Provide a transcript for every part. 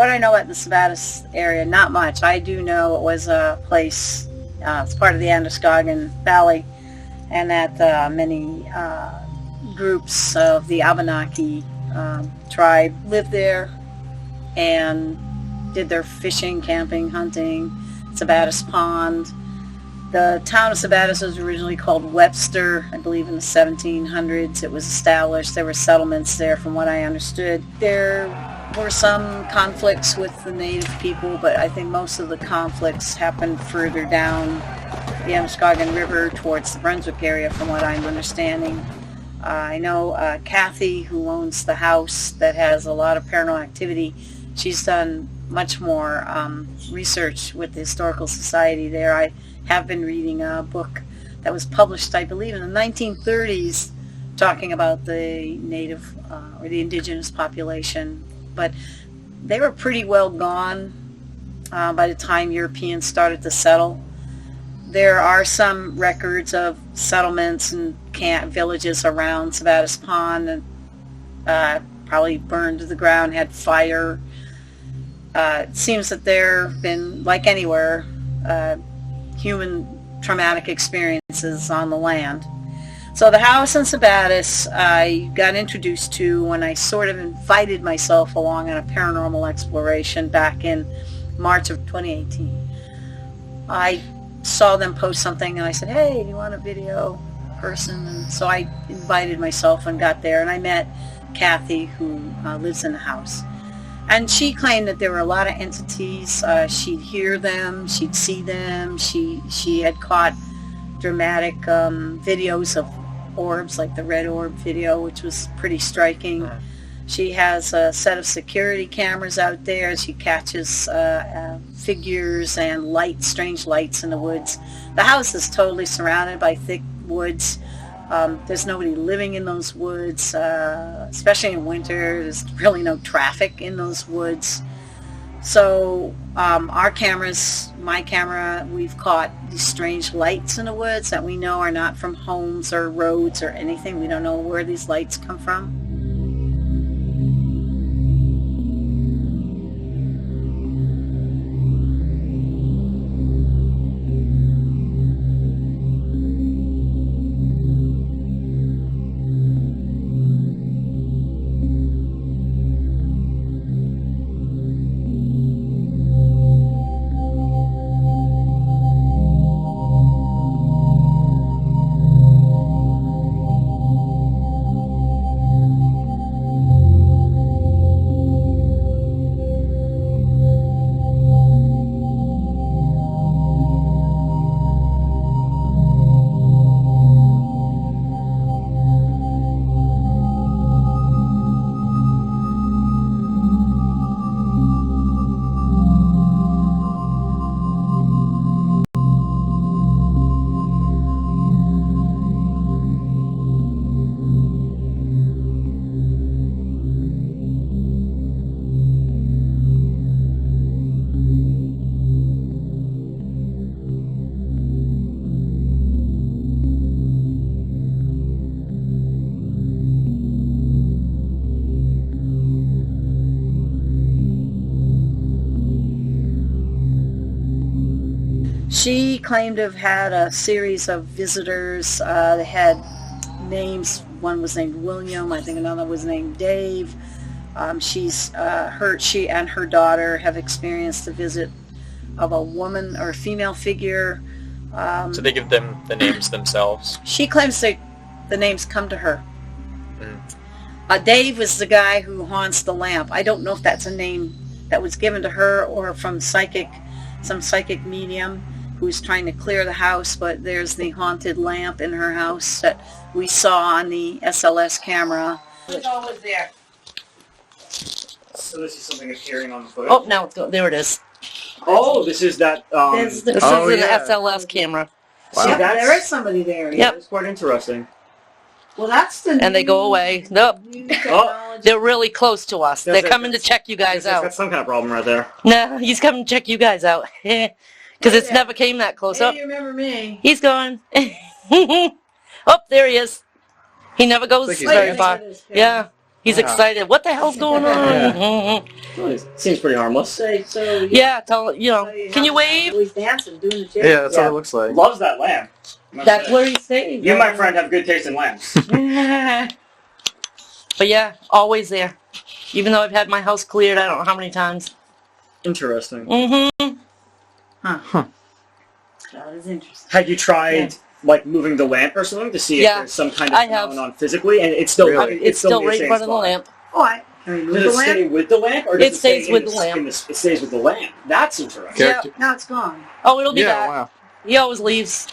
what do I know about the Sabattus area? Not much. I do know it was a place, it's part of the Androscoggin Valley, and that many groups of the Abenaki tribe lived there and did their fishing, camping, hunting. Sabattus Pond. The town of Sabattus was originally called Webster, I believe in the 1700s. It was established. There were settlements there from what I understood. There were some conflicts with the native people, but I think most of the conflicts happened further down the Androscoggin River towards the Brunswick area from what I'm understanding. I know Kathy, who owns the house that has a lot of paranormal activity, she's done much more research with the Historical Society there. I have been reading a book that was published, I believe, in the 1930s, talking about the native or the indigenous population. But they were pretty well gone by the time Europeans started to settle. There are some records of settlements and villages around Sabattus Pond, and probably burned to the ground, had fire. It seems that there have been, like anywhere, human traumatic experiences on the land. So the house in Sabattus I got introduced to when I sort of invited myself along on a paranormal exploration back in March of 2018. I saw them post something and I said, hey, do you want a video person? And so I invited myself and got there, and I met Kathy, who lives in the house. And she claimed that there were a lot of entities. She'd hear them, she'd see them. She had caught dramatic videos of orbs, like the red orb video, which was pretty striking. She has a set of security cameras out there. She catches figures and lights, strange lights in the woods. The house is totally surrounded by thick woods. There's nobody living in those woods, especially in winter. There's really no traffic in those woods. So our cameras, my camera, we've caught these strange lights in the woods that we know are not from homes or roads or anything. We don't know where these lights come from. She claimed to have had a series of visitors. They had names. One was named William. I think another was named Dave. She and her daughter have experienced the visit of a woman or a female figure. So they give them the names themselves? She claims the names come to her. Dave is the guy who haunts the lamp. I don't know if that's a name that was given to her or from some psychic medium who's trying to clear the house, but there's the haunted lamp in her house that we saw on the SLS camera. It's always there. So this is something appearing on the footage? Oh, now there it is. Oh, this is that... This is an SLS camera. Wow. Yep, there is somebody there. Yep. It's quite interesting. Well, that's the And they go away. Nope. They're really close to us. They're coming to check you guys out. That's some kind of problem right there. No, he's coming to check you guys out. Because it's never came that close. Hey, you remember me? He's gone. Oh, there he is. He never goes very far. Yeah. He's excited. What the hell's going on? Well, it seems pretty harmless. Yeah, can you wave? He's dancing, doing the jig. Yeah, that's what it looks like. Loves that lamb. That's where he stays. You, my friend, have good taste in lambs. But yeah, always there. Even though I've had my house cleared, I don't know how many times. Interesting. Mm-hmm. That is interesting. Had you tried like moving the lamp or something to see if there's some kind of phenomenon physically, and it's still It's still right in front of the lamp. Oh, can we move Does the it stay lamp? with the lamp, or does It stays stay with in the lamp. it stays with the lamp. That's interesting. Yeah. Now it's gone. Oh, it'll be Yeah, back. wow. He always leaves.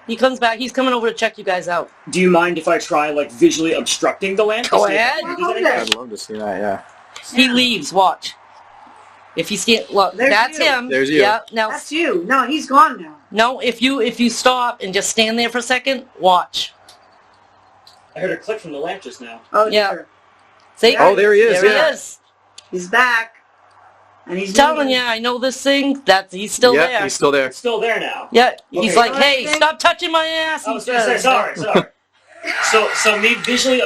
He comes back. He's coming over to check you guys out. Do you mind if I try like visually obstructing the lamp? Go to see if ahead. it does anything? I'd love to see that, yeah. He leaves. Watch. If you see, look, There's that's you. him. There's you. Yeah. Now, That's you. No, he's gone now. no. If you stop and just stand there for a second, watch. I heard a click from the lamp just now. Oh, Yeah. dear. See? Oh, there he is, There yeah. he is. He's back. And he's Telling moving. you, I know this thing. He's still Yeah, there. he's still there. It's still there now. Yeah. He's Okay. like, hey, stop touching my ass. I He was gonna say says. sorry. So me visually.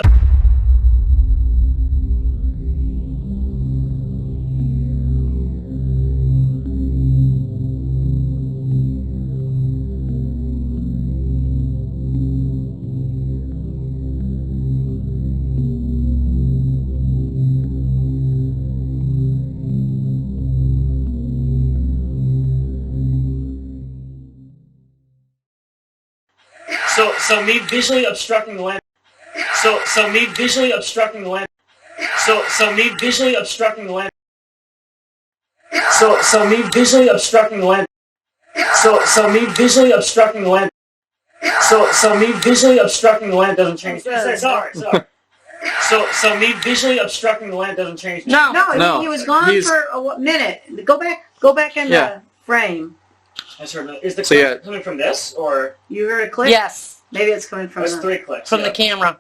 So me visually obstructing the lamp. So me visually obstructing the lamp. So me visually obstructing the lamp. So me visually obstructing the lamp. So me visually obstructing the lamp. So me visually obstructing the lamp doesn't change. Sorry. So me visually obstructing the lamp doesn't change. No. No, he was gone for a minute. Go back in the frame. Is the click coming from this, or You heard a click? Yes. Maybe it's coming from that's the... 3 clicks? From the camera.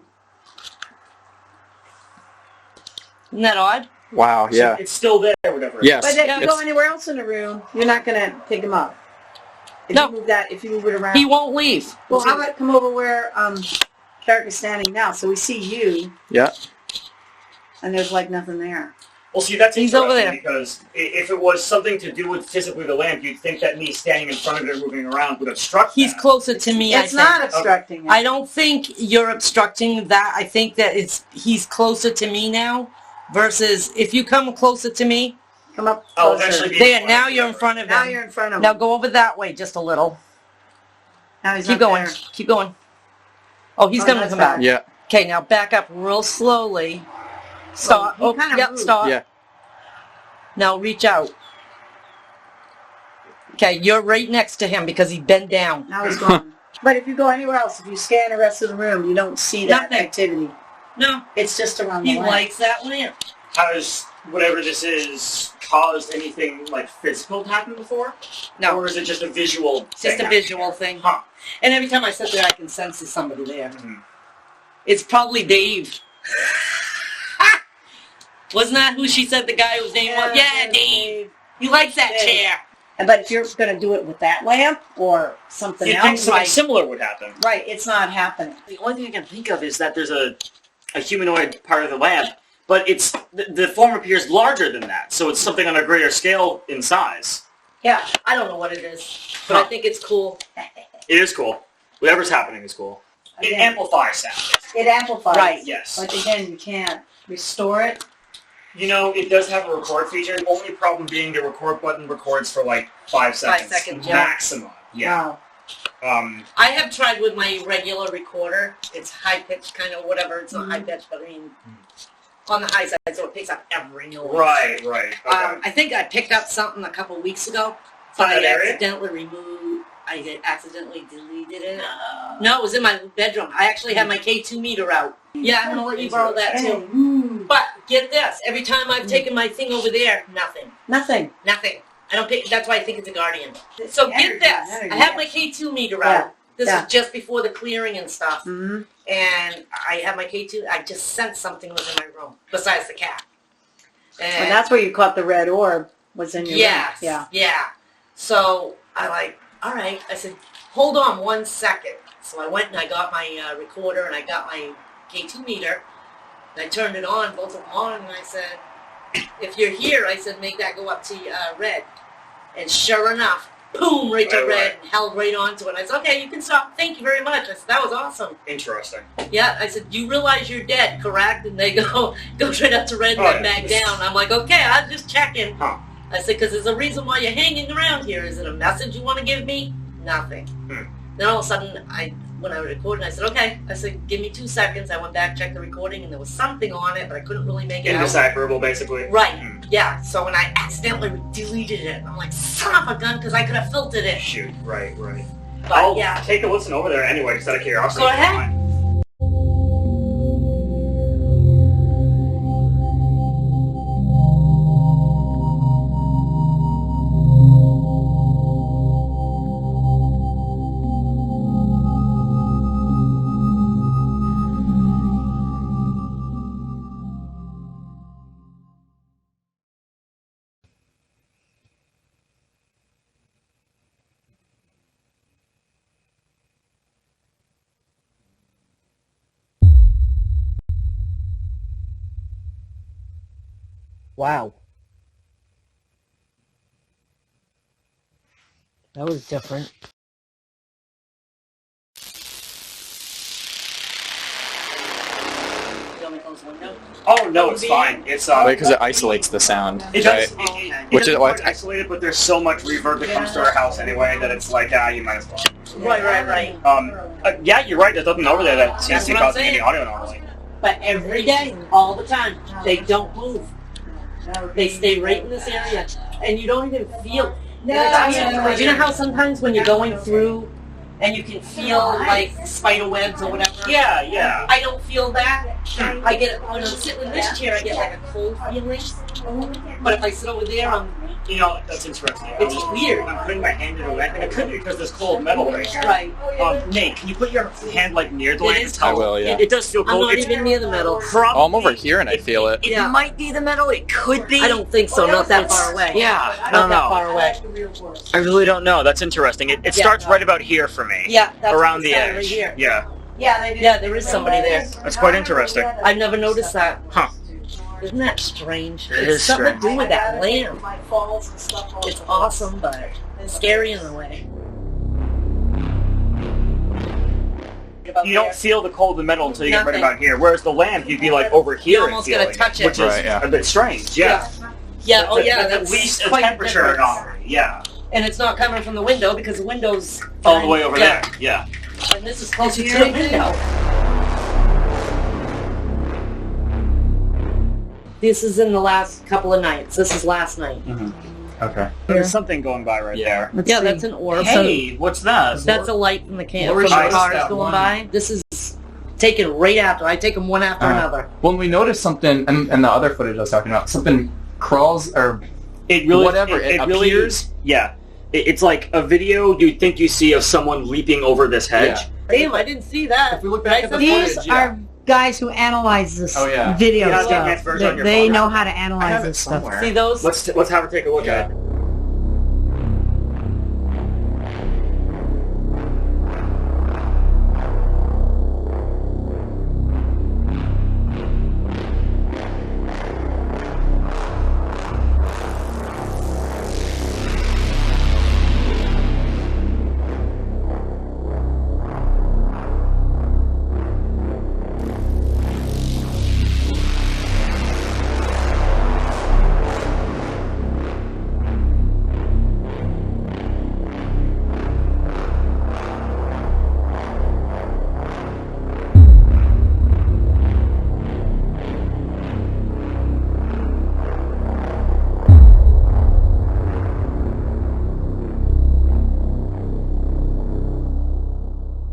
Isn't that odd? Wow, yeah. It's still there, whatever. Yes. But if you go It's- anywhere else in the room, you're not going to pick him up. If No. if you move it around. He won't leave. Well, how about come over where Character's standing now, so we see you, Yeah. and there's like nothing there. Well, see, that's He's interesting over there. because if it was something to do with physically the lamp, you'd think that me standing in front of it moving around would obstruct He's that. closer to me, It's I not think. obstructing it. I don't think you're obstructing that. I think that he's closer to me now versus if you come closer to me. Come up I'll closer. eventually be There, now you're in front of Now him. you're in front of him. Now go over that way just a little. Now he's Keep not going. there. Keep going. Oh, he's Oh, going to that's come back. back. Yeah. Okay, now back up real slowly. Stop. Well, he kinda Yep, moved. stop. Yeah. Now reach out. Okay, you're right next to him because he bent down. Now he's gone. But if you go anywhere else, if you scan the rest of the room, you don't see that Nothing. activity. No, It's just around he the lamp. likes that lamp. Has whatever this is caused anything like physical to happen before? No, Or is it just a visual it's just a thing? visual thing. Huh. And every time I sit there, I can sense there's somebody there. Mhm. It's probably Dave. Wasn't that who she said the guy whose name was? Yeah, Dave. He likes that Dave. chair. But if you're going to do it with that lamp or something You'd think else, something right, similar would happen. right, it's not happening. The only thing I can think of is that there's a humanoid part of the lamp, but it's the form appears larger than that, so it's something on a greater scale in size. Yeah, I don't know what it is, but I think it's cool. It is cool. Whatever's happening is cool. It Again. amplifies sound. It amplifies. Right. Yes. But again, you can't restore it. You know, it does have a record feature. The only problem being the record button records for like 5 seconds. 5 seconds, yeah. Maximum. Yeah. Wow. I have tried with my regular recorder. It's high-pitched, kind of whatever. It's not high-pitched, but I mean, on the high side, so it picks up every noise. Right. Okay. I think I picked up something a couple weeks ago. From that area? I accidentally deleted it. No, it was in my bedroom. I actually had my K2 meter out. Yeah, I'm gonna let you borrow that too. Ooh, But get this: every time I've taken my thing over there, nothing. nothing. I don't pick. That's why I think it's a Guardian. So get this: I have my K2 meter out. This Yeah. is just before the clearing and stuff. Mm-hmm. And I have my K2. I just sensed something was in my room besides the cat. And that's where you caught the red orb, was in your Yes. room. Yeah. So I all right. I said, hold on 1 second. So I went and I got my recorder and I got my K2 meter. I turned it on, both of them on, and I said, if you're here, I said, make that go up to red. And sure enough, boom, right to red, and held right onto it. I said, okay, you can stop. Thank you very much. I said, that was awesome. Interesting. Yeah, I said, you realize you're dead, correct? And they go straight up to red and then back down. I'm like, okay, I'm just checking. Huh. I said, because there's a reason why you're hanging around here. Is it a message you want to give me? Nothing. Then all of a sudden, when I recorded, I said, okay. I said, give me 2 seconds. I went back, checked the recording, and there was something on it, but I couldn't really make it out. Indecipherable, basically. Right. Yeah. So when I accidentally deleted it, I'm like, son of a gun, because I could have filtered it. Shoot. Right. But I'll yeah. take a listen over there anyway, just out of curiosity. Go ahead. Wow. That was different. Oh no, it's fine. It's because it isolates the sound. It right? does. Which is quite isolated, but there's so much reverb that comes to our house anyway that it's like, you might as well. Right. Yeah, you're right. There's nothing over there that seems to be what I'm causing any saying. audio anomalies. But every day, all the time, they don't move. They stay right in this area, and you don't even feel. You know how sometimes when you're going through, and you can feel like spider webs or whatever. Yeah. I don't feel that. I get when I'm sitting in this chair, I get like a cold feeling. But if I sit over there, You know, that's interesting. It's weird. I'm putting my hand in a lamp, and it could be because there's cold metal right here. Right. Nate, can you put your hand like near the It lamp? is I will, yeah. It does feel I'm cold. not It's even near the metal. probably, Oh, I'm over here and I feel it. It might be the metal. It could be. I don't think so. Not that far away. Yeah, I Not don't that know. far away. I really don't know. That's interesting. It starts right about here for me. Yeah, that's around the right edge. here. Yeah, Yeah, there is somebody there. that's quite interesting. I've never noticed that. Huh. Isn't that strange? It It's is something strange. to do with that lamp. It's awesome, but scary in a way. You don't feel the cold of metal until you get right Nothing. about here. Whereas the lamp, you'd be like over here You and almost feeling gotta touch it. which is Right, yeah. a bit strange. Yeah. Yeah. Oh yeah. At That's least a quite temperature different. anomaly. Yeah. And it's not coming from the window because the window's All the way over Yeah. there. Yeah. And this is closer to the window. This is in the last couple of nights. This is last night. Okay. There's something going by right there. Yeah, that's an orb. Hey, what's that? That's a light from the camp. Where's From the that cars going one? by. This is taken right after. I take them one after another. When we notice something, and the other footage I was talking about, something crawls or It really, whatever, it really appears. Yeah. It's like a video you'd think you see of someone leaping over this hedge. Yeah. Damn, I didn't see that. If we look back at the These footage, yeah. are guys who analyze this Oh, yeah. video You have the stuff. advanced version on your They phone? know how to I analyze have it this stuff. somewhere. See those? Let's have her take a look at it.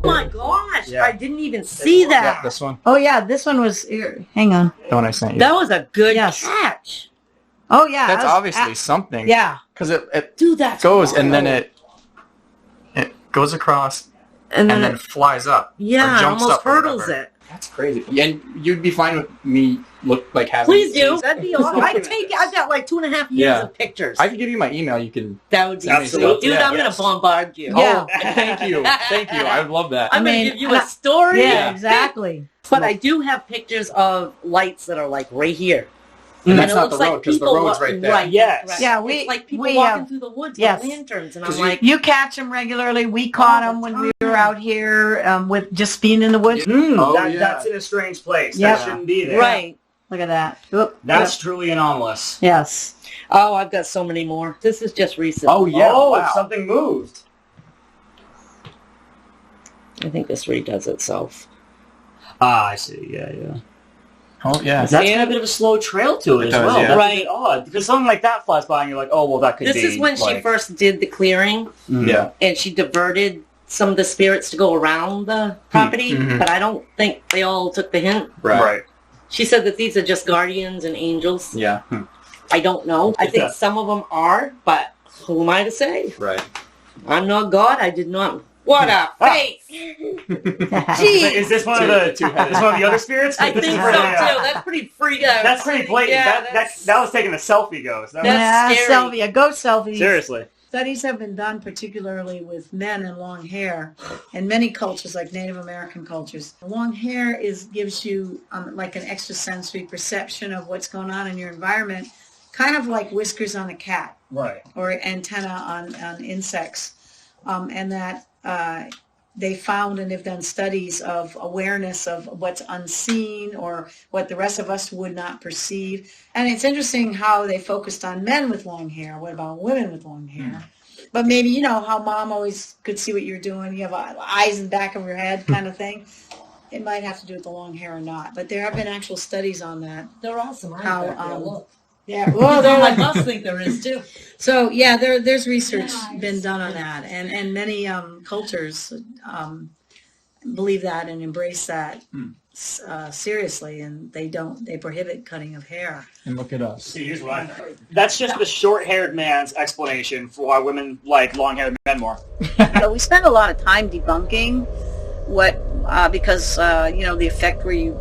Oh my gosh! Yeah. I didn't even see Yeah, that. this one. Oh yeah, this one was here. Hang on. The one I sent you. That was a good Yes. catch. Oh yeah. That's I was- obviously something. Yeah. Because it Dude, that's goes and then wild. it goes across and and then it, flies up. yeah, or it jumps almost up or hurdles whatever. it. That's crazy. Yeah, and you'd be fine with me having. Please do. That'd be awesome. I've got like 2.5 years of pictures. I can give you my email. You can. That would be Absolutely. sweet. Dude, I'm going to bombard you. Yeah. Oh, thank you. Thank you. I would love that. I'm going to give you a story. Yeah, exactly. But I do have pictures of lights that are like right here. And And that's it not the looks like road, because the people road's right there. Right. Yes. Right. Yeah, It's like people we walking have- through the woods yes. with lanterns, and I'm 'Cause like, You catch them regularly. We caught them when we were out here with just being in the woods. Oh, yeah. That's in a strange place. Yeah. That shouldn't be there. right. Look at that. Oop. That's truly anomalous. Yes. Oh, I've got so many more. This is just recent. Oh yeah. Oh, wow. something moved. I think this redoes itself. Ah, I see. Yeah. Oh yeah. That's got a bit of a slow trail to it, It as does, well. yeah. That's Right. a bit odd. Because something like that flies by and you're like, oh, well, that could This be... is when she first did the clearing, Yeah. and she diverted some of the spirits to go around the property, but I don't think they all took the hint. Right. She said that these are just guardians and angels. Yeah. I don't know. I think Yeah. some of them are, but who am I to say? Right. I'm not God. I did not. What a face! Is this one of the... Is this one of the other spirits? I This think is so where too. they, That's pretty freak out. That's pretty blatant. Yeah, that was taking a selfie ghost. That was, That's Yeah, scary. selfie. Go selfies. seriously. Studies have been done particularly with men and long hair. In many cultures, like Native American cultures, long hair gives you like an extrasensory perception of what's going on in your environment, kind of like whiskers on a cat Right. or antenna on insects. And that they found and have done studies of awareness of what's unseen or what the rest of us would not perceive. And it's interesting how they focused on men with long hair. What about women with long hair? But maybe, you know, how mom always could see what you're doing. You have eyes in the back of your head kind of thing. It might have to do with the long hair or not. But there have been actual studies on that. They're awesome. I How, bet they'll look. Yeah, well, I must think there is too. so yeah, there's research been done on that, and many cultures believe that and embrace that seriously, and they prohibit cutting of hair. And look at us. See, here's what I think. That's just the short-haired man's explanation for why women like long-haired men more. So we spend a lot of time debunking what because you know, the effect where you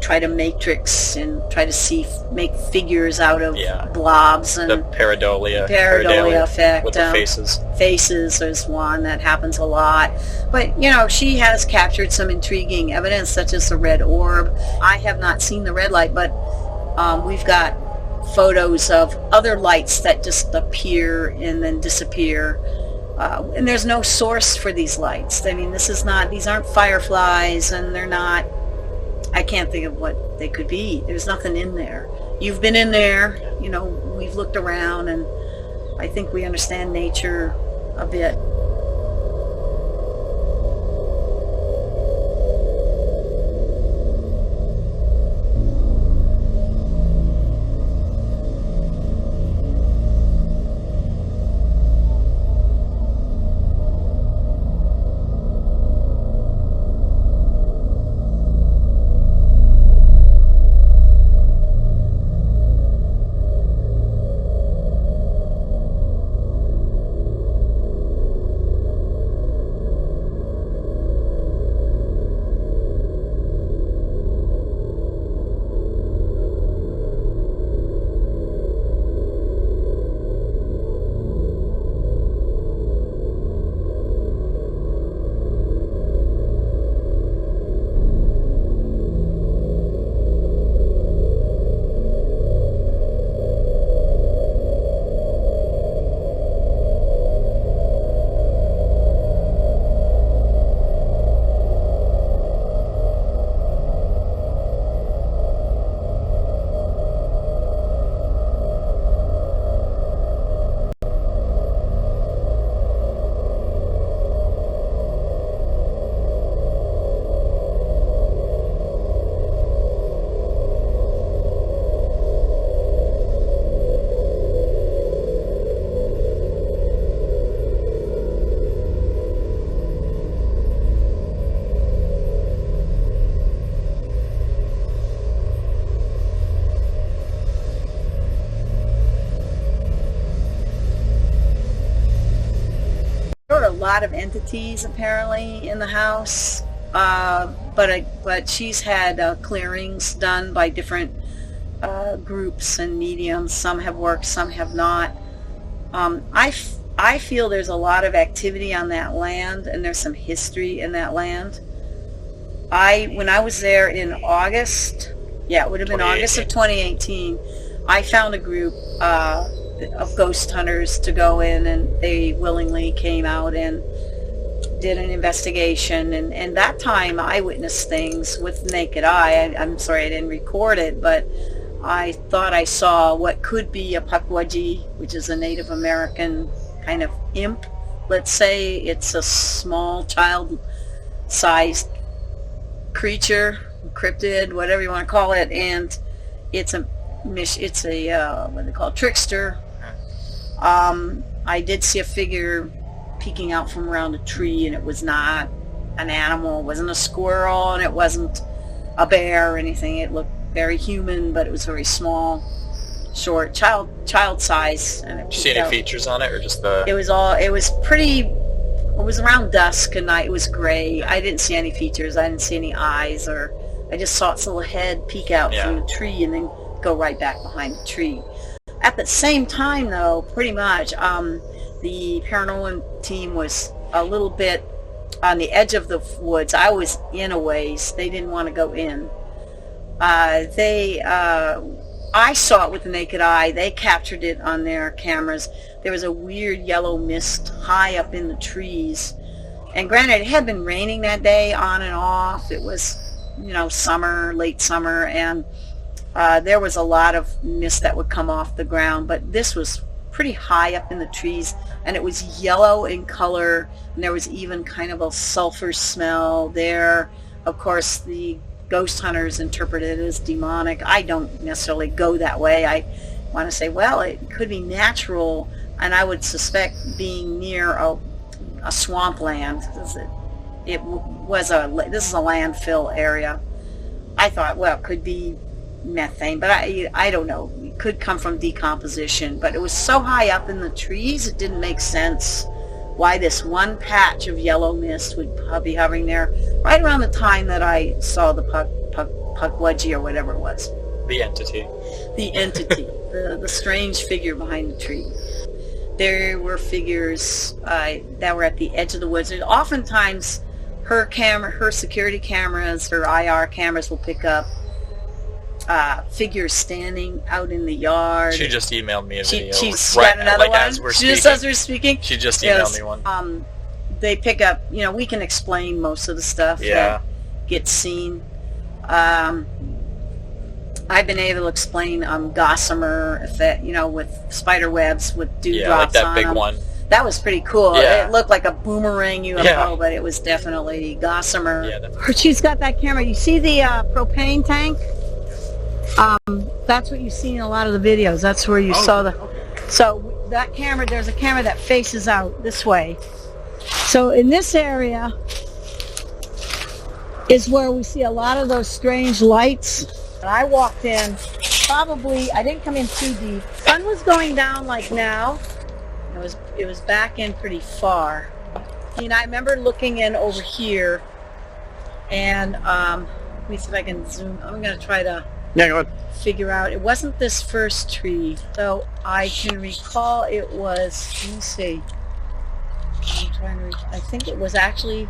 try to matrix and try to make figures out of blobs, and The pareidolia effect with the faces. Faces is one that happens a lot. But, you know, she has captured some intriguing evidence, such as the red orb. I have not seen the red light, but we've got photos of other lights that just appear and then disappear. And there's no source for these lights. I mean, these aren't fireflies, and they're not, I can't think of what they could be. There's nothing in there. You've been in there, you know, we've looked around, and I think we understand nature a bit. There are a lot of entities apparently in the house, but but she's had clearings done by different groups and mediums. Some have worked, some have not. I feel there's a lot of activity on that land, and there's some history in that land. When I was there in August, it would have been August of 2018, I found a group of ghost hunters to go in, and they willingly came out and did an investigation. And that time I witnessed things with the naked eye. I'm sorry I didn't record it, but I thought I saw what could be a pukwudgie, which is a Native American kind of imp. Let's say it's a small child-sized creature, cryptid, whatever you want to call it, and it's a what they call trickster. I did see a figure peeking out from around a tree, and it was not an animal. It wasn't a squirrel, and it wasn't a bear or anything. It looked very human, but it was very small, short, child size. And Did you see any features on it, or just the? It was around dusk, and it was gray. I didn't see any features. I didn't see any eyes, or I just saw its little head peek out from the tree and then go right back behind the tree. At the same time, though, pretty much, the paranormal team was a little bit on the edge of the woods. I was in a ways. They didn't want to go in. I saw it with the naked eye. They captured it on their cameras. There was a weird yellow mist high up in the trees. And granted, it had been raining that day on and off. It was, summer, late summer, and there was a lot of mist that would come off the ground. But this was pretty high up in the trees, and it was yellow in color, and there was even kind of a sulfur smell there. Of course, the ghost hunters interpret it as demonic. I don't necessarily go that way. I want to say, well, it could be natural, and I would suspect being near a swampland. This is a landfill area. I thought, well, it could be methane, but I don't know. It could come from decomposition, but it was so high up in the trees, it didn't make sense why this one patch of yellow mist would be hovering there right around the time that I saw the pukwudgie or whatever it was. The entity. The entity. the strange figure behind the tree. There were figures that were at the edge of the woods. And oftentimes her security cameras, her IR cameras will pick up figures standing out in the yard. She just emailed me a video. She's got another one. As we're Just as we're speaking. She just emailed me one. They pick up, we can explain most of the stuff that gets seen. I've been able to explain gossamer effect, with spider webs with dewdrops like that on big them. one. That was pretty cool. Yeah. It looked like a boomerang UFO, but it was definitely gossamer. Yeah, definitely. She's got that camera. You see the propane tank? That's what you see in a lot of the videos. That's where you saw the... So that camera, there's a camera that faces out this way. So in this area is where we see a lot of those strange lights. I walked in, I didn't come in too deep. Sun was going down like now. It was back in pretty far. I remember looking in over here, and let me see if I can zoom. I'm going to try to go ahead. Figure out. It wasn't this first tree, so I can recall it was. Let me see. I think it was actually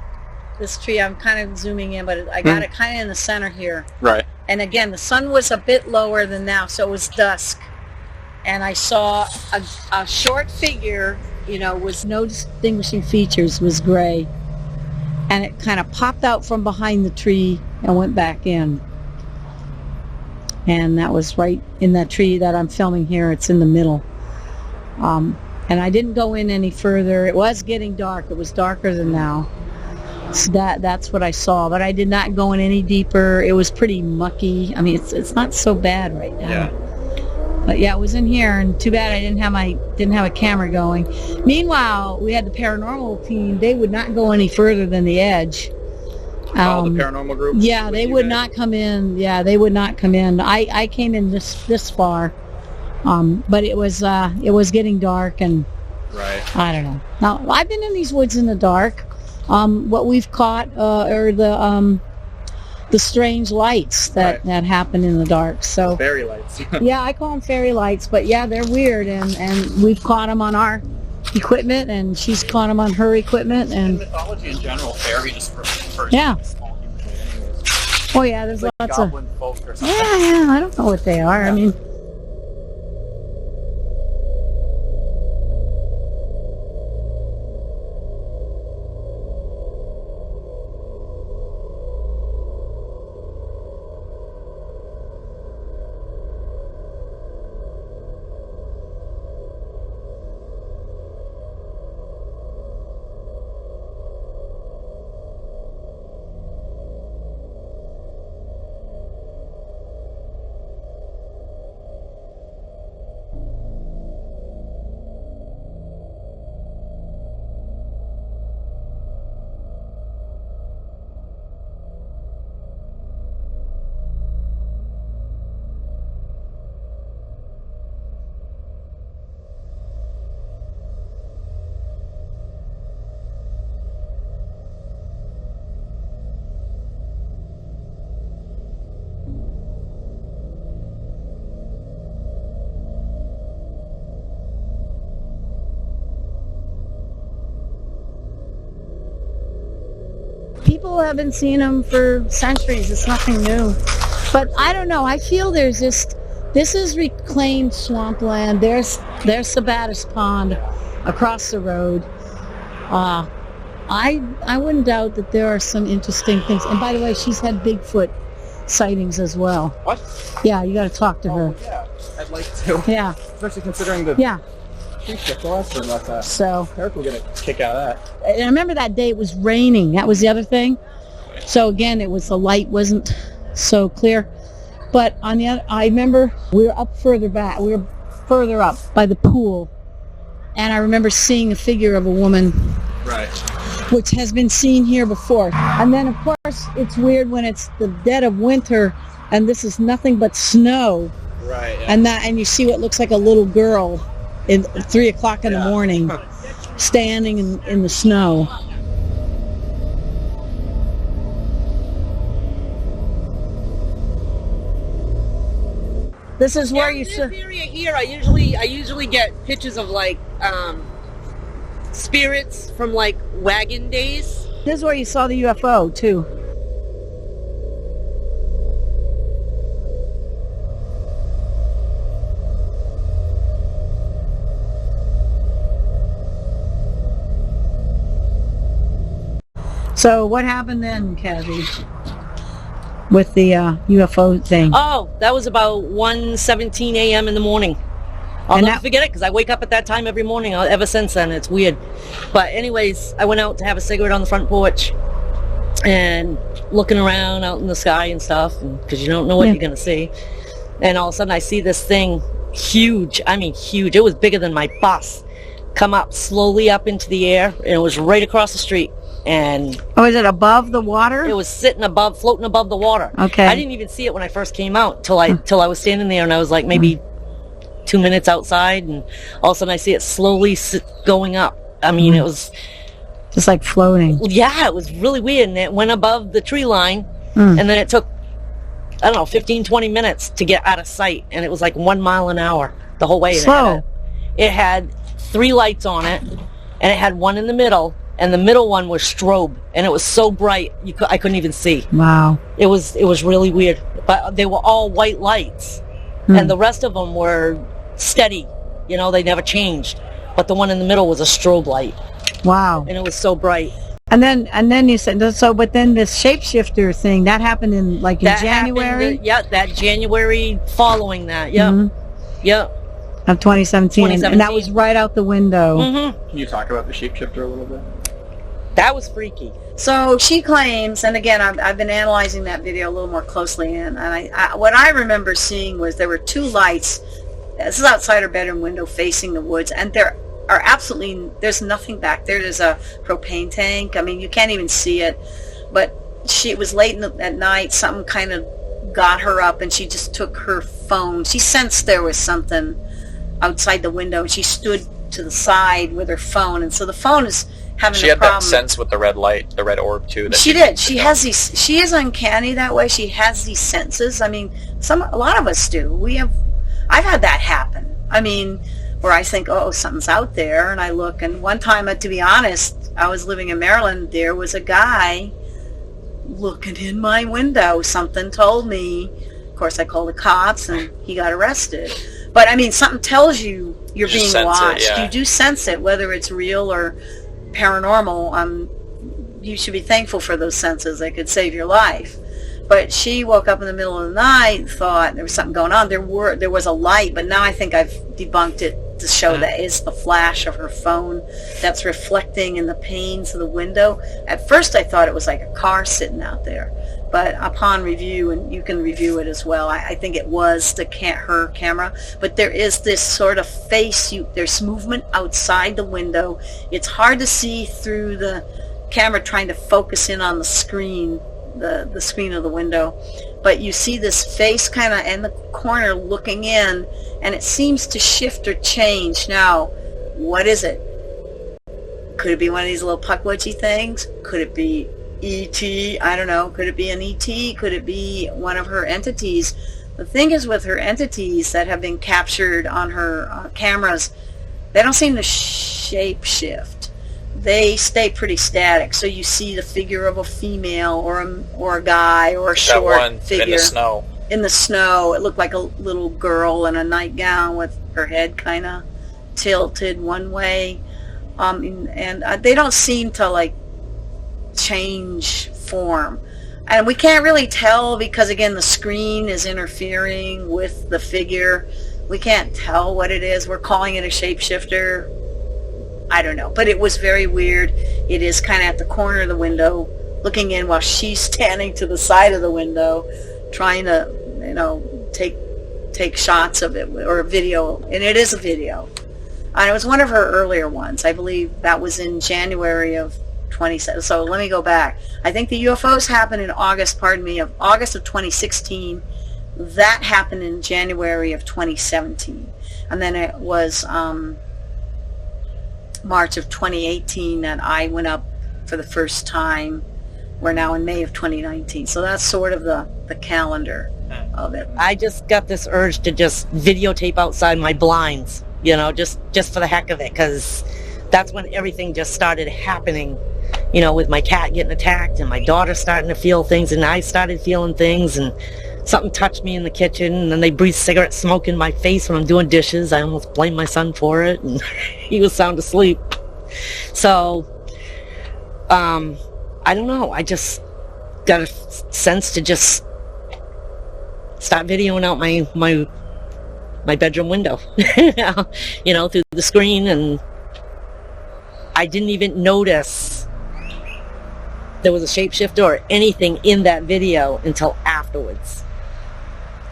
this tree. I'm kind of zooming in, but I got it kind of in the center here. Right. And again, the sun was a bit lower than now, so it was dusk. And I saw a short figure, was no distinguishing features, was gray. And it kind of popped out from behind the tree and went back in. And that was right in that tree that I'm filming here. It's in the middle. And I didn't go in any further. It was getting dark. It was darker than now. So that's what I saw. But I did not go in any deeper. It was pretty mucky. I mean, it's not so bad right now. Yeah. But yeah, it was in here, and too bad I didn't have a camera going. Meanwhile, we had the paranormal team. They would not go any further than the edge. All the paranormal groups? Yeah, they would not come in. Yeah, they would not come in. I came in this far, but it was getting dark, and I don't know. Now, I've been in these woods in the dark. What we've caught are the the strange lights that happen in the dark. So Fairy lights. yeah, I call them fairy lights, but yeah, they're weird, and we've caught them on our equipment, and she's caught them on her equipment, In and mythology in general, fairy just refers Yeah. to small human beings. oh yeah, there's Like lots of goblin folk or something. yeah, I don't know what they are. I mean, people have been seeing them for centuries. It's nothing new. But I don't know. I feel there's this is reclaimed swampland. There's Sabattus Pond across the road. I wouldn't doubt that there are some interesting things. And by the way, she's had Bigfoot sightings as well. What? Yeah, you got to talk to her. Yeah, I'd like to. Yeah. Especially considering the Yeah. the last one about that. So Eric will get a kick out of that. and I remember that day it was raining. That was the other thing. So again, it was the light wasn't so clear. But on the other, I remember we were up further back. We were further up by the pool, and I remember seeing a figure of a woman, Right. which has been seen here before. And then of course it's weird when it's the dead of winter, and this is nothing but snow, Right. Yeah. and you see what looks like a little girl at 3 o'clock in the morning, standing in the snow. This is where you this should. area here, I usually get pictures of like spirits from like wagon days. This is where you saw the UFO too. So what happened then, Kathy, with the UFO thing? Oh, that was about 1:17 a.m. in the morning. I'll And never that- forget it because I wake up at that time every morning. Ever since then, it's weird. But anyways, I went out to have a cigarette on the front porch and looking around out in the sky and stuff because you don't know what Yeah. you're going to see. And all of a sudden I see this thing huge. I mean huge. It was bigger than my bus. Come up slowly up into the air, and it was right across the street. And Oh, is it above the water? it was floating above the water. Okay. I didn't even see it when I first came out till I was standing there, and I was like maybe 2 minutes outside, and all of a sudden I see it slowly going up. I mean, it was, Just like floating. yeah, it was really weird, and it went above the tree line, Mm. and then it took, I don't know, 15, 20 minutes to get out of sight, and it was like 1 mile an hour the whole way. And Slow. It had 3 lights on it, and it had one in the middle, and the middle one was strobe, and it was so bright I couldn't even see. Wow. It was really weird, but they were all white lights, and the rest of them were steady. You know, they never changed. But the one in the middle was a strobe light, Wow. and it was so bright. And then you said so. But then this shapeshifter thing that happened in January Happened, that January following that. Yep, Mhm. yep. of 2017, and that 2017. was right out the window. Can you talk about the shapeshifter a little bit? That was freaky. So she claims, and again, I've been analyzing that video a little more closely, and what I remember seeing was there were 2 lights. This is outside her bedroom window facing the woods, and there's nothing back there. There's a propane tank. I mean, you can't even see it. But it was late at night. Something kind of got her up, and she just took her phone. She sensed there was something outside the window, and she stood to the side with her phone. And so the phone having She the had problem. that sense with the red light, the red orb too. That She did. She has these. She is uncanny that way. She has these senses. I mean, a lot of us do. I've had that happen. I mean, where I think, oh, something's out there, and I look. And one time, to be honest, I was living in Maryland. There was a guy looking in my window. Something told me. Of course, I called the cops, and he got arrested. But I mean, something tells you you're being watched. Yeah. You do sense it, whether it's real or paranormal. You should be thankful for those senses. They could save your life. But she woke up in the middle of the night, thought there was something going on. There was a light, but now I think I've debunked it to show that it's the flash of her phone that's reflecting in the panes of the window. At first I thought it was like a car sitting out there, but upon review, and you can review it as well, I think it was her camera. But there is this sort of face, there's movement outside the window. It's hard to see through the camera trying to focus in on the screen, the screen of the window, but you see this face kind of in the corner looking in, and it seems to shift or change. Now, what is it? Could it be one of these little puckwudgie things? Could it be E.T.? I don't know. Could it be an E.T.? Could it be one of her entities? The thing is with her entities that have been captured on her cameras, they don't seem to shape shift. They stay pretty static. So you see the figure of a female or a guy or a short figure. In the snow. In the snow. It looked like a little girl in a nightgown with her head kind of tilted one way. And they don't seem to like change form. And we can't really tell because, again, the screen is interfering with the figure. We can't tell what it is. We're calling it a shapeshifter. I don't know, but it was very weird. It is kind of at the corner of the window, looking in while she's standing to the side of the window, trying to, take shots of it or a video, and it is a video. And it was one of her earlier ones. I believe that was in January of 2017. So let me go back. I think the UFOs happened in August of 2016. That happened in January of 2017, and then it was March of 2018 that I went up for the first time. We're now in May of 2019. So that's sort of the calendar of it. I just got this urge to just videotape outside my blinds, just for the heck of it, because that's when everything just started happening, with my cat getting attacked and my daughter starting to feel things and I started feeling things, and something touched me in the kitchen, and then they breathed cigarette smoke in my face when I'm doing dishes. I almost blamed my son for it, and he was sound asleep. So, I don't know. I just got a sense to just start videoing out my bedroom window, through the screen, and I didn't even notice there was a shapeshifter or anything in that video until afterwards.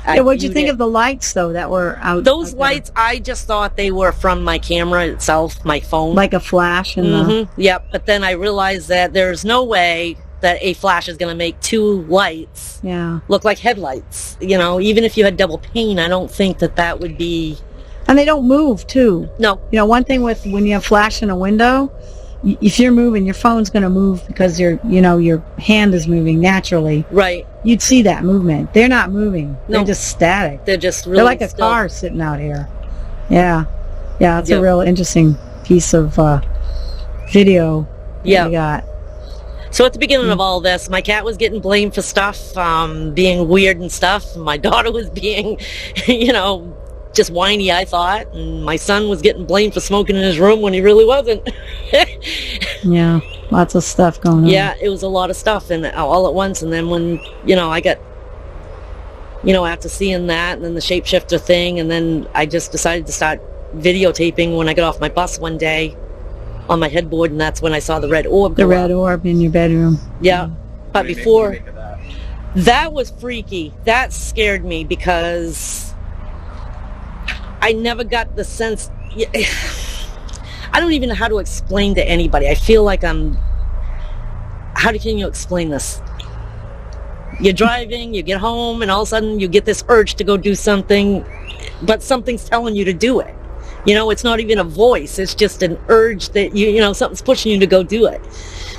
Yeah, what'd you think of the lights, though, that were out? Those lights, I just thought they were from my camera itself, my phone. Like a flash? Yep, but then I realized that there's no way that a flash is going to make two lights look like headlights. Even if you had double pane, I don't think that would be... And they don't move, too. No. One thing with when you have flash in a window, if you're moving, your phone's going to move because your hand is moving naturally. Right. You'd see that movement. They're not moving. No. They're just static. They're just really They're like a still. car sitting out here. Yeah. Yeah, it's a real interesting piece of video that you got. So at the beginning of all this, my cat was getting blamed for stuff, being weird and stuff. My daughter was being, just whiny, I thought. And my son was getting blamed for smoking in his room when he really wasn't. Yeah, lots of stuff going on. Yeah, it was a lot of stuff and all at once. And then when, I got, after seeing that and then the shapeshifter thing, and then I just decided to start videotaping when I got off my bus one day on my headboard, and that's when I saw the red orb go The red up. orb in your bedroom. Yeah, but before... That was freaky. That scared me because I never got the sense... I don't even know how to explain to anybody. I feel like I'm... How can you explain this? You're driving, you get home, and all of a sudden you get this urge to go do something, but something's telling you to do it. You know, it's not even a voice. It's just an urge that you know, something's pushing you to go do it.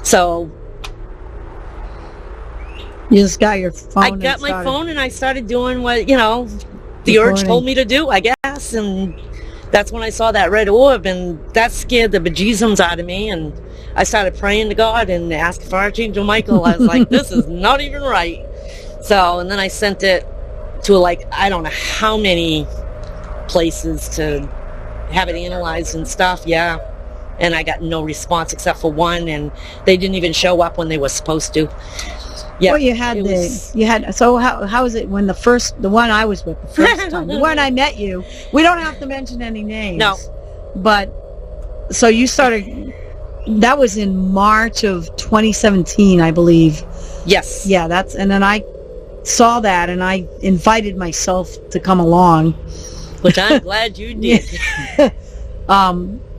So You just got your phone. I got my phone and I started doing what, you know, the urge told me to do, I guess. And that's when I saw that red orb, and that scared the bejesus out of me. And I started praying to God and asking for Archangel Michael. I was like, this is not even right. So, and then I sent it to, like, I don't know how many places to have it analyzed and stuff. Yeah. And I got no response except for one, and they didn't even show up when they were supposed to. Yeah. Well, you had so how was it when the one I was with the first time, the one I met you, we don't have to mention any names. No. But so you started, that was in March of 2017, I believe. Yes. Yeah, and then I saw that and I invited myself to come along. Which I'm glad you did.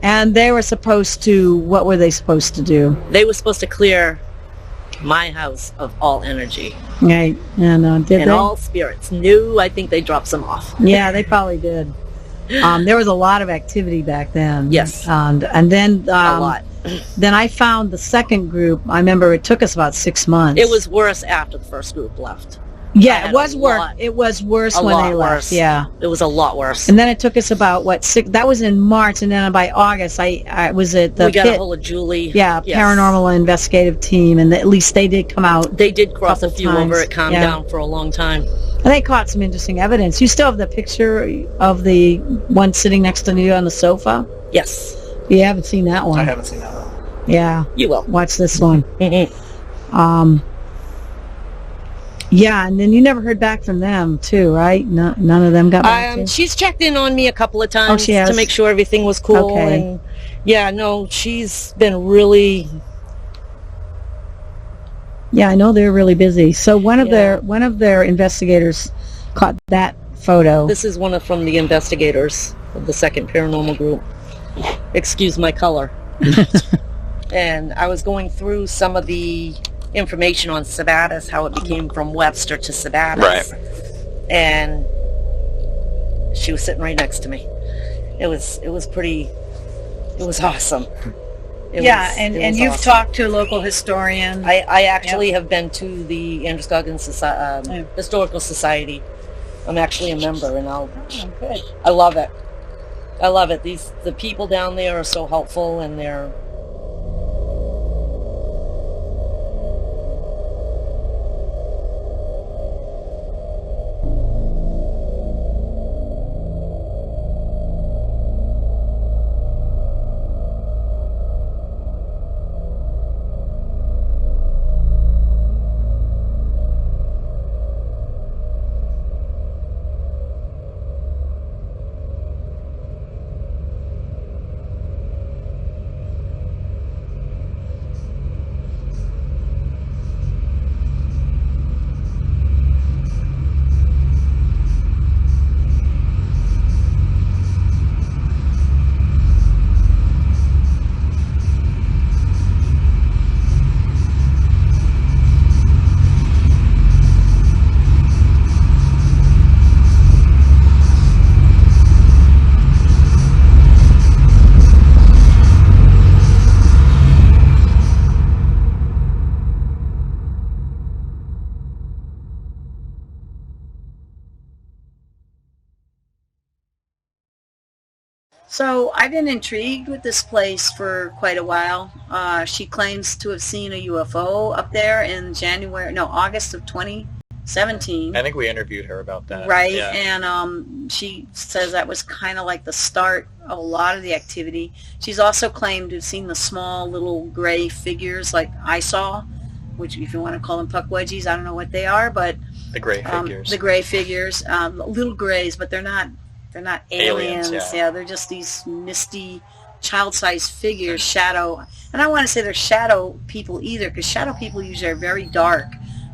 And they were supposed to, what were they supposed to do? They were supposed to clear my house of all energy. Right. And did and they? all spirits. No, I think they dropped some off. Yeah, they probably did. There was a lot of activity back then. Yes. And then a lot. Then I found the second group. I remember it took us about 6 months. It was worse after the first group left. Yeah, it was worse. It was worse when they left. Yeah, it was a lot worse. And then it took us about that was in March, and then by August, I was at the we got a hold of Julie. Yeah, yes. Paranormal investigative team, and at least they did come out. They did cross a few times. over. It calmed down for a long time. And they caught some interesting evidence. You still have the picture of the one sitting next to you on the sofa? Yes. You haven't seen that one? I haven't seen that one. Yeah. You will. Watch this one. Yeah, and then you never heard back from them, too, right? None of them got back to you? She's checked in on me a couple of times she has? to make sure everything was cool. Okay. And yeah, no, she's been really... Yeah, I know they're really busy. So one of their investigators caught that photo. This is from the investigators of the second paranormal group. Excuse my color. And I was going through some of the information on Sabattus, how it became from Webster to Sabattus. Right. And she was sitting right next to me. It was awesome. And you've awesome. talked to a local historian. I actually have been to the Androscoggin Historical Society. I'm actually a member, and good. I love it. I love it. The people down there are so helpful, and they're... So I've been intrigued with this place for quite a while. She claims to have seen a UFO up there in August of 2017. I think we interviewed her about that. Right, Yeah. and she says that was kind of like the start of a lot of the activity. She's also claimed to have seen the small little gray figures like I saw, which if you want to call them puck wedgies, I don't know what they are, but The gray figures. the gray figures, little grays, but they're not aliens. Yeah. They're just these misty, child-sized figures, shadow. And I don't want to say they're shadow people either, because shadow people usually are very dark.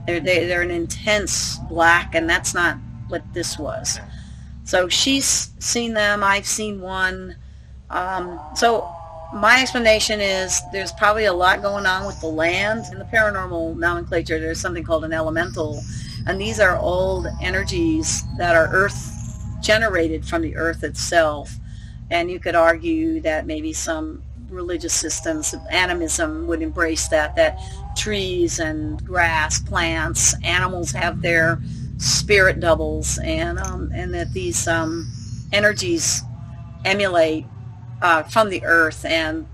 They're an intense black, and that's not what this was. So she's seen them. I've seen one. So my explanation is there's probably a lot going on with the land. In the paranormal nomenclature, there's something called an elemental, and these are old energies that are earth generated from the earth itself, And you could argue that maybe some religious systems of animism would embrace that trees and grass, plants, animals have their spirit doubles, and that these energies emulate from the earth, and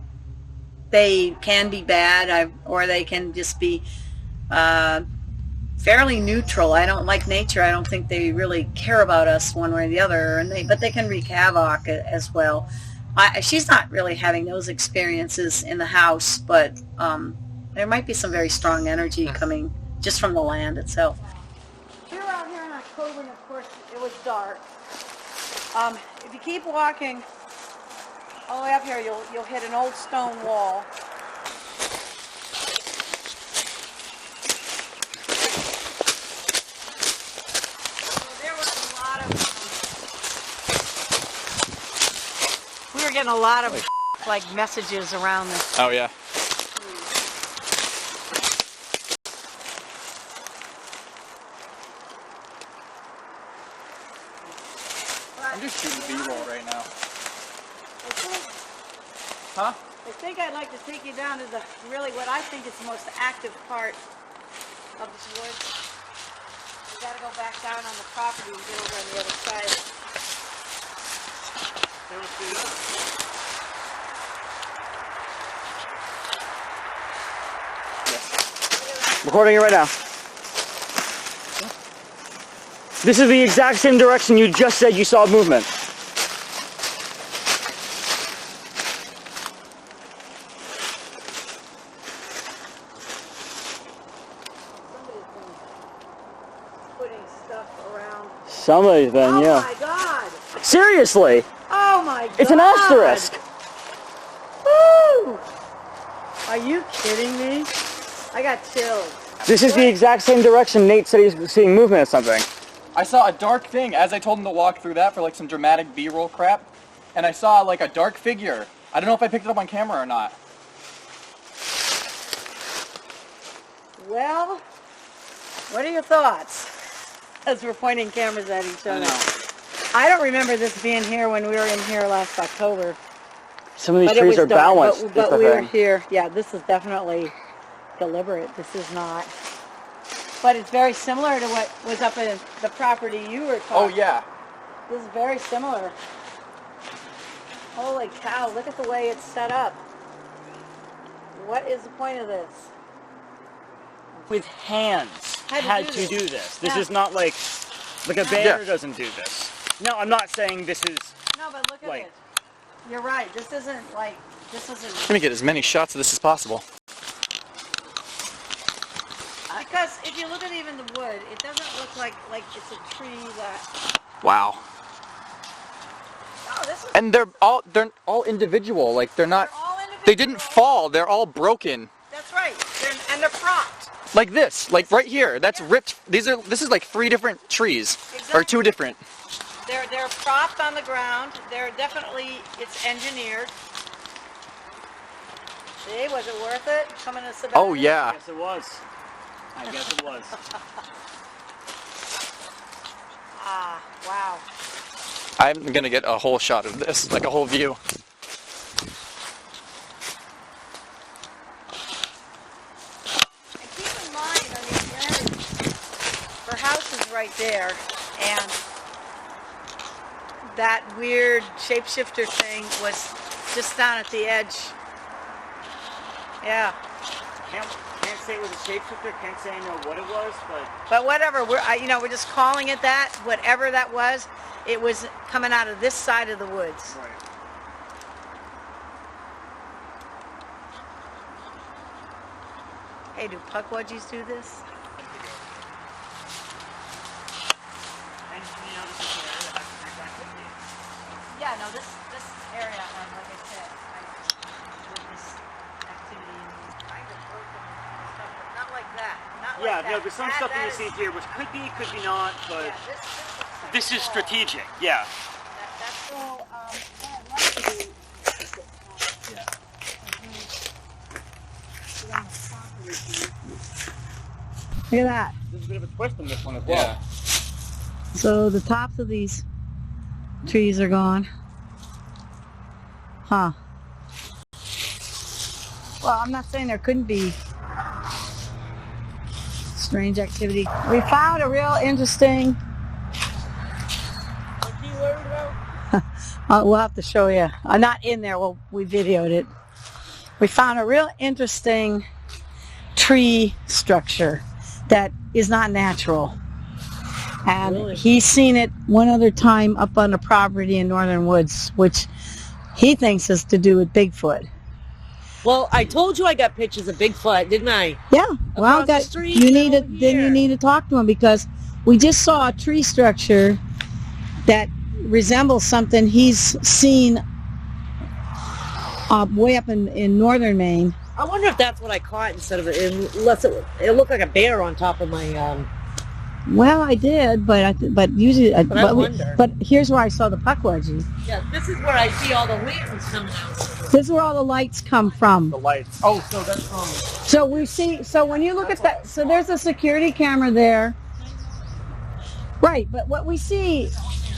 they can be bad, or they can just be fairly neutral. I don't like nature. I don't think they really care about us one way or the other, but they can wreak havoc as well. She's not really having those experiences in the house, but there might be some very strong energy coming just from the land itself. We were out here in October, and of course it was dark. If you keep walking all the way up here, you'll hit an old stone wall. We were getting a lot of like messages around this. Oh yeah. I'm just shooting B-roll right now. Huh? I think I'd like to take you down to what I think is the most active part of this woods. We gotta go back down on the property and get over on the other side. Recording it right now. This is the exact same direction you just said you saw movement. Somebody's been, yeah. Oh my God! Seriously? Oh my God! It's an asterisk! Woo! Are you kidding me? I got chills. This is the exact same direction Nate said he's seeing movement of something. I saw a dark thing as I told him to walk through that for like some dramatic B-roll crap, and I saw like a dark figure. I don't know if I picked it up on camera or not. Well, what are your thoughts? As we're pointing cameras at each other. I don't remember this being here when we were in here last October. Some of these trees are balanced. But we were here. Yeah, this is definitely deliberate. This is not. But it's very similar to what was up in the property you were talking. Oh yeah. This is very similar. Holy cow, look at the way it's set up. What is the point of this? With hands Had to do this. This is not like a banner doesn't do this. No, I'm not saying this is. No, but look at it. You're right. This isn't. Let me get as many shots of this as possible. Because if you look at even the wood, it doesn't look like it's a tree that. Wow. Oh, this is. And they're all individual. Like they're not. They're all individual. They didn't fall. They're all broken. That's right. They're propped. Like this. Like right here. That's ripped. This is like 3 different trees. Exactly. Or 2 different. They're propped on the ground. It's engineered. See, was it worth it coming to Sabattus? Oh yeah. Yes, it was. I guess it was. Wow. I'm gonna get a whole shot of this, like a whole view. And keep in mind, her house is right there, and that weird shapeshifter thing was just down at the edge. Yeah. Can't say it was a shapeshifter. Can't say I know what it was, But whatever, we're just calling it that. Whatever that was, it was coming out of this side of the woods. Right. Hey, do puckwudgies do this? Yeah, no, this area, like I said, with this activity and kind of broken and stuff, but not like that. Not like that. No, there's some stuff that you see here which could be not, but this is strategic. Yeah. That's all. Look at that. There's a bit of a twist in this one as well. Yeah. So the tops of these trees are gone. Huh. Well, I'm not saying there couldn't be strange activity. We found a real interesting... What are you worried about? we'll have to show you. Not in there. Well, we videoed it. We found a real interesting tree structure that is not natural. And Really? he's seen it one other time up on the property in Northern Woods, which he thinks has to do with Bigfoot. Well, I told you I got pictures of Bigfoot, didn't I? Yeah, well, Across the street, you need to, down then you here. need to talk to him, because we just saw a tree structure that resembles something he's seen way up in northern Maine. I wonder if that's what I caught instead of unless it looked like a bear on top of my. Well, I did, but usually, But I wonder. but here's where I saw the puckwudgie. Yeah, this is where I see all the lanterns coming out. This is where all the lights come from. The lights. Oh, so that's from. So we see. So when you look at that, so there's a security camera there, right? But what we see,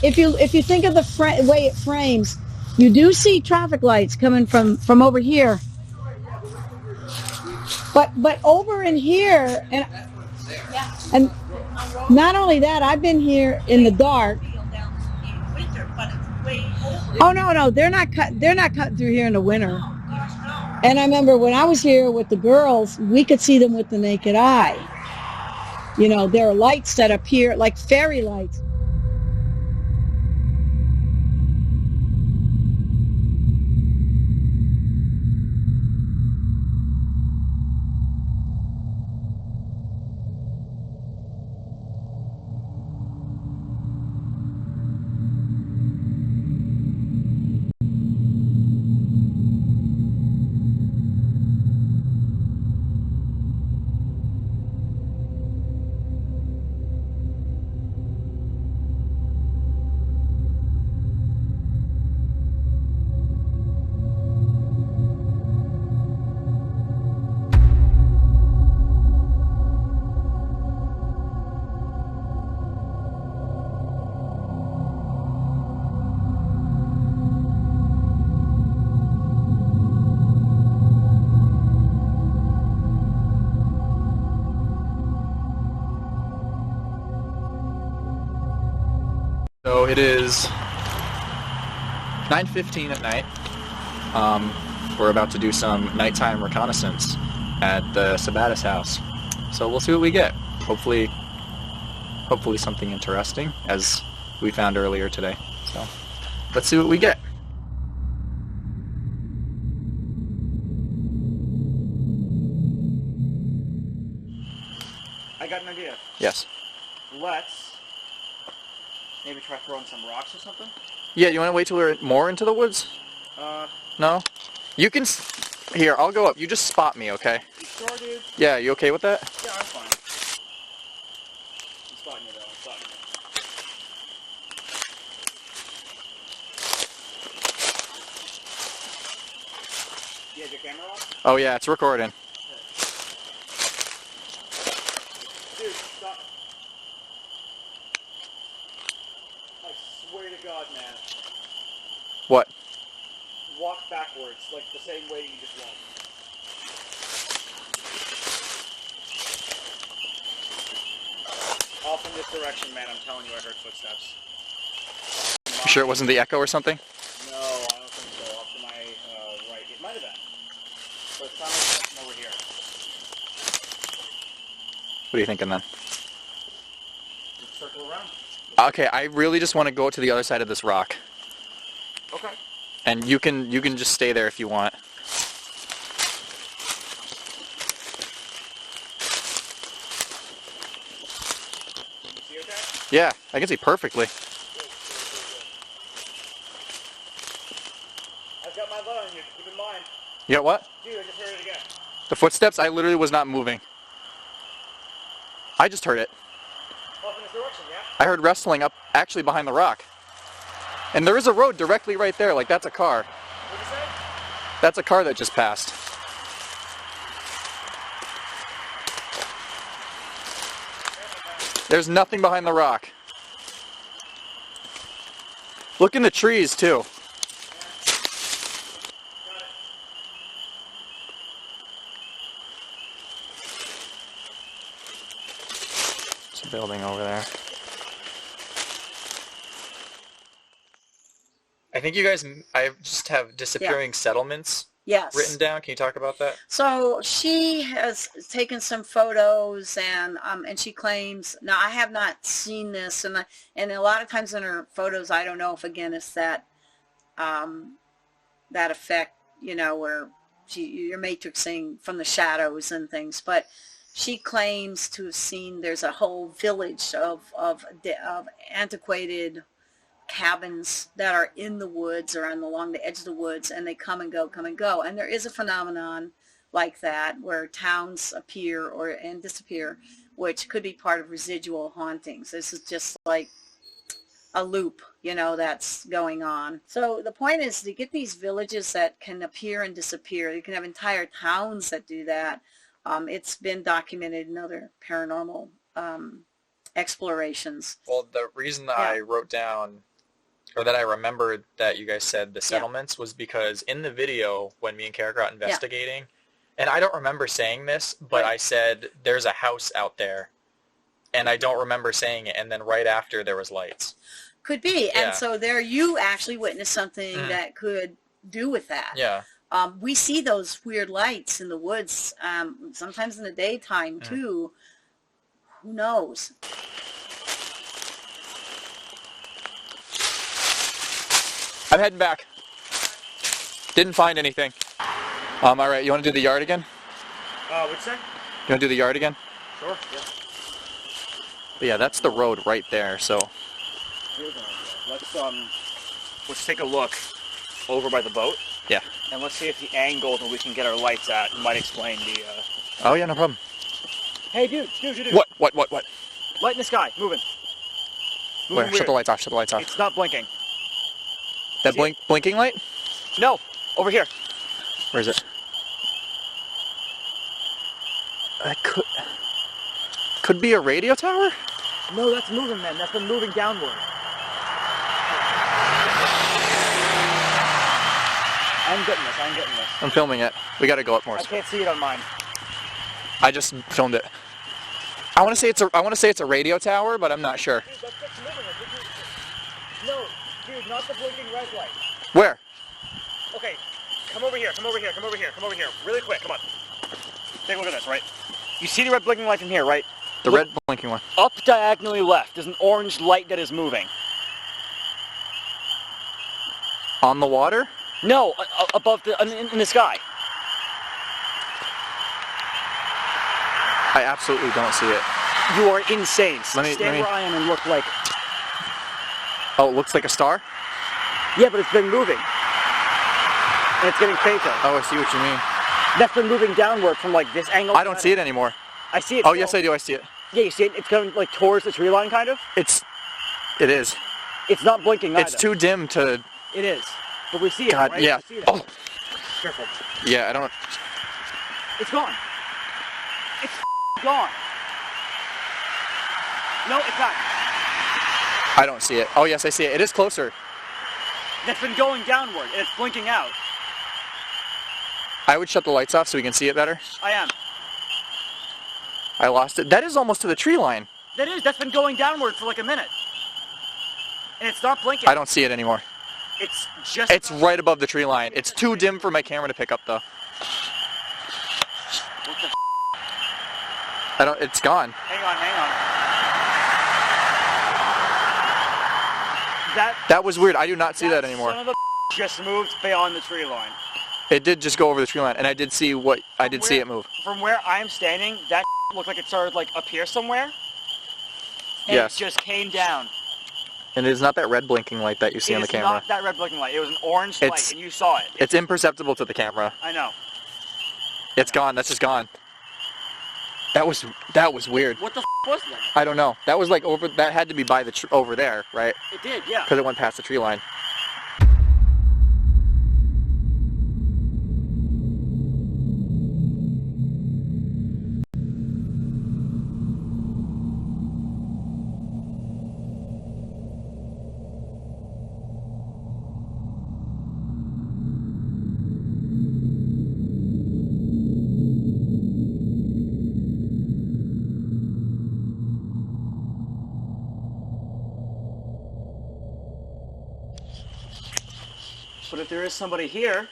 if you think of the way it frames, you do see traffic lights coming from over here. But over in here, and not only that, I've been here in the dark. Oh no, they're not cutting through here in the winter. And I remember when I was here with the girls, we could see them with the naked eye. You know, there are lights that appear like fairy lights. So it is 9:15 at night. We're about to do some nighttime reconnaissance at the Sabattus house. So we'll see what we get. Hopefully something interesting, as we found earlier today. So let's see what we get. I got an idea. Yes. Let's maybe try throwing some rocks or something. Yeah, you want to wait till we're more into the woods? No? You can... Here, I'll go up. You just spot me, okay? You sure, dude? Yeah, you okay with that? Yeah, I'm fine. I'm spotting you though. I'm spotting you. You have your camera on? Oh yeah, it's recording. Dude, stop. I swear to God, man. What? Walk backwards, like the same way you just walked. Off in this direction, man. I'm telling you, I heard footsteps. You sure it wasn't the echo or something? No, I don't think so. Off to my right. It might have been. But it's not like over here. What are you thinking then? Let's circle around. Okay, I really just want to go to the other side of this rock. Okay. And you can just stay there if you want. You see okay? Yeah, I can see perfectly. I've got my load on you. Keep in mind. You got what? Dude, I just heard it again. The footsteps? I literally was not moving. I just heard it. Off in this direction, yeah? I heard wrestling up actually behind the rock. And there is a road directly right there, like that's a car. What'd you say? That's a car that just passed. There's nothing behind the rock. Look in the trees too. building over there. I think you guys, I just have disappearing settlements Yes. written down. Can you talk about that? So she has taken some photos, and she claims. Now I have not seen this, and a lot of times in her photos, I don't know if again it's that that effect, where you're matrixing from the shadows and things, but she claims to have seen there's a whole village of antiquated cabins that are in the woods or along the edge of the woods, and they come and go, and there is a phenomenon like that where towns appear and disappear, which could be part of residual hauntings. This is just like a loop, that's going on. So the point is to get these villages that can appear and disappear. You can have entire towns that do that. It's been documented in other paranormal explorations. Well, the reason that I wrote down, or that I remembered that you guys said the settlements, was because in the video when me and Kara got investigating, and I don't remember saying this, but I said there's a house out there, and I don't remember saying it, and then right after there was lights. Could be, and so there you actually witnessed something that could do with that. Yeah. We see those weird lights in the woods, sometimes in the daytime too. Who knows? I'm heading back. Didn't find anything. All right, you want to do the yard again? What'd you say? You want to do the yard again? Sure, yeah. But yeah, that's the road right there, so... Let's take a look over by the boat. Yeah. And let's see if the angle that we can get our lights at might explain the... Oh yeah, no problem. Hey, dude. What? Light in the sky, moving. Where? Shut the lights off, It's not blinking. That blinking light? No, over here. Where is it? That could be a radio tower? No, that's moving, man. That's been moving downward. I'm getting this. I'm filming it. We gotta go up more. I can't see it on mine. I just filmed it. I want to say it's a radio tower, but I'm not sure. Dude, that's moving. No, dude, not the blinking red light. Where? Okay, come over here. Really quick, come on. Take a look at this, right? You see the red blinking light from here, right? The red blinking one. Up diagonally left, there's an orange light that is moving. On the water? No, above in the sky. I absolutely don't see it. You are insane. Stand let me... where I am and look like... Oh, it looks like a star? Yeah, but it's been moving. And it's getting fainter. Oh, I see what you mean. That's been moving downward from like this angle. I don't see it anymore. I see it. Oh, yes I do, I see it. Yeah, you see it? It's coming like towards the tree line, kind of? It is. It's not blinking either. It's too dim to... It is. But we see it, God, right? yeah. We see it. Oh. Careful. Yeah, I don't... It's gone. It's gone. No, it's not. I don't see it. Oh, yes, I see it. It is closer. That's been going downward, and it's blinking out. I would shut the lights off so we can see it better. I am. I lost it. That is almost to the tree line. That's been going downward for like a minute. And it's not blinking. I don't see it anymore. It's right above the tree line. It's too dim for my camera to pick up, though. What the It's gone. Hang on. That was weird. I do not see that anymore. Son of a just moved beyond the tree line. It did just go over the tree line, and I did see see it move. From where I'm standing, that looked like it started like up here somewhere. And Yes. it just came down. And it is not that red blinking light that you see on the camera. It is not that red blinking light. It was an orange light, and you saw it. It's imperceptible to the camera. I know. It's gone. That's just gone. That was weird. What the was that? I don't know. That was like over. That had to be by the over there, right? It did, yeah. Because it went past the tree line. But if there is somebody here,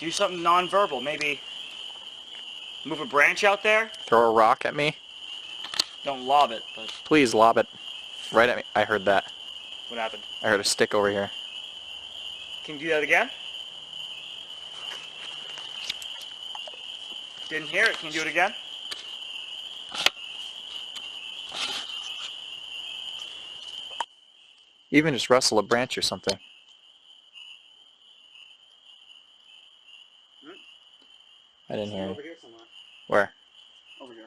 do something non-verbal. Maybe move a branch out there. Throw a rock at me. Don't lob it, but Please lob it right at me. I heard that. what happened? I heard a stick over here. Can you do that again? Didn't hear it. Can you do it again? Even just rustle a branch or something. I didn't hear Over it. here somewhere. Where? Over here.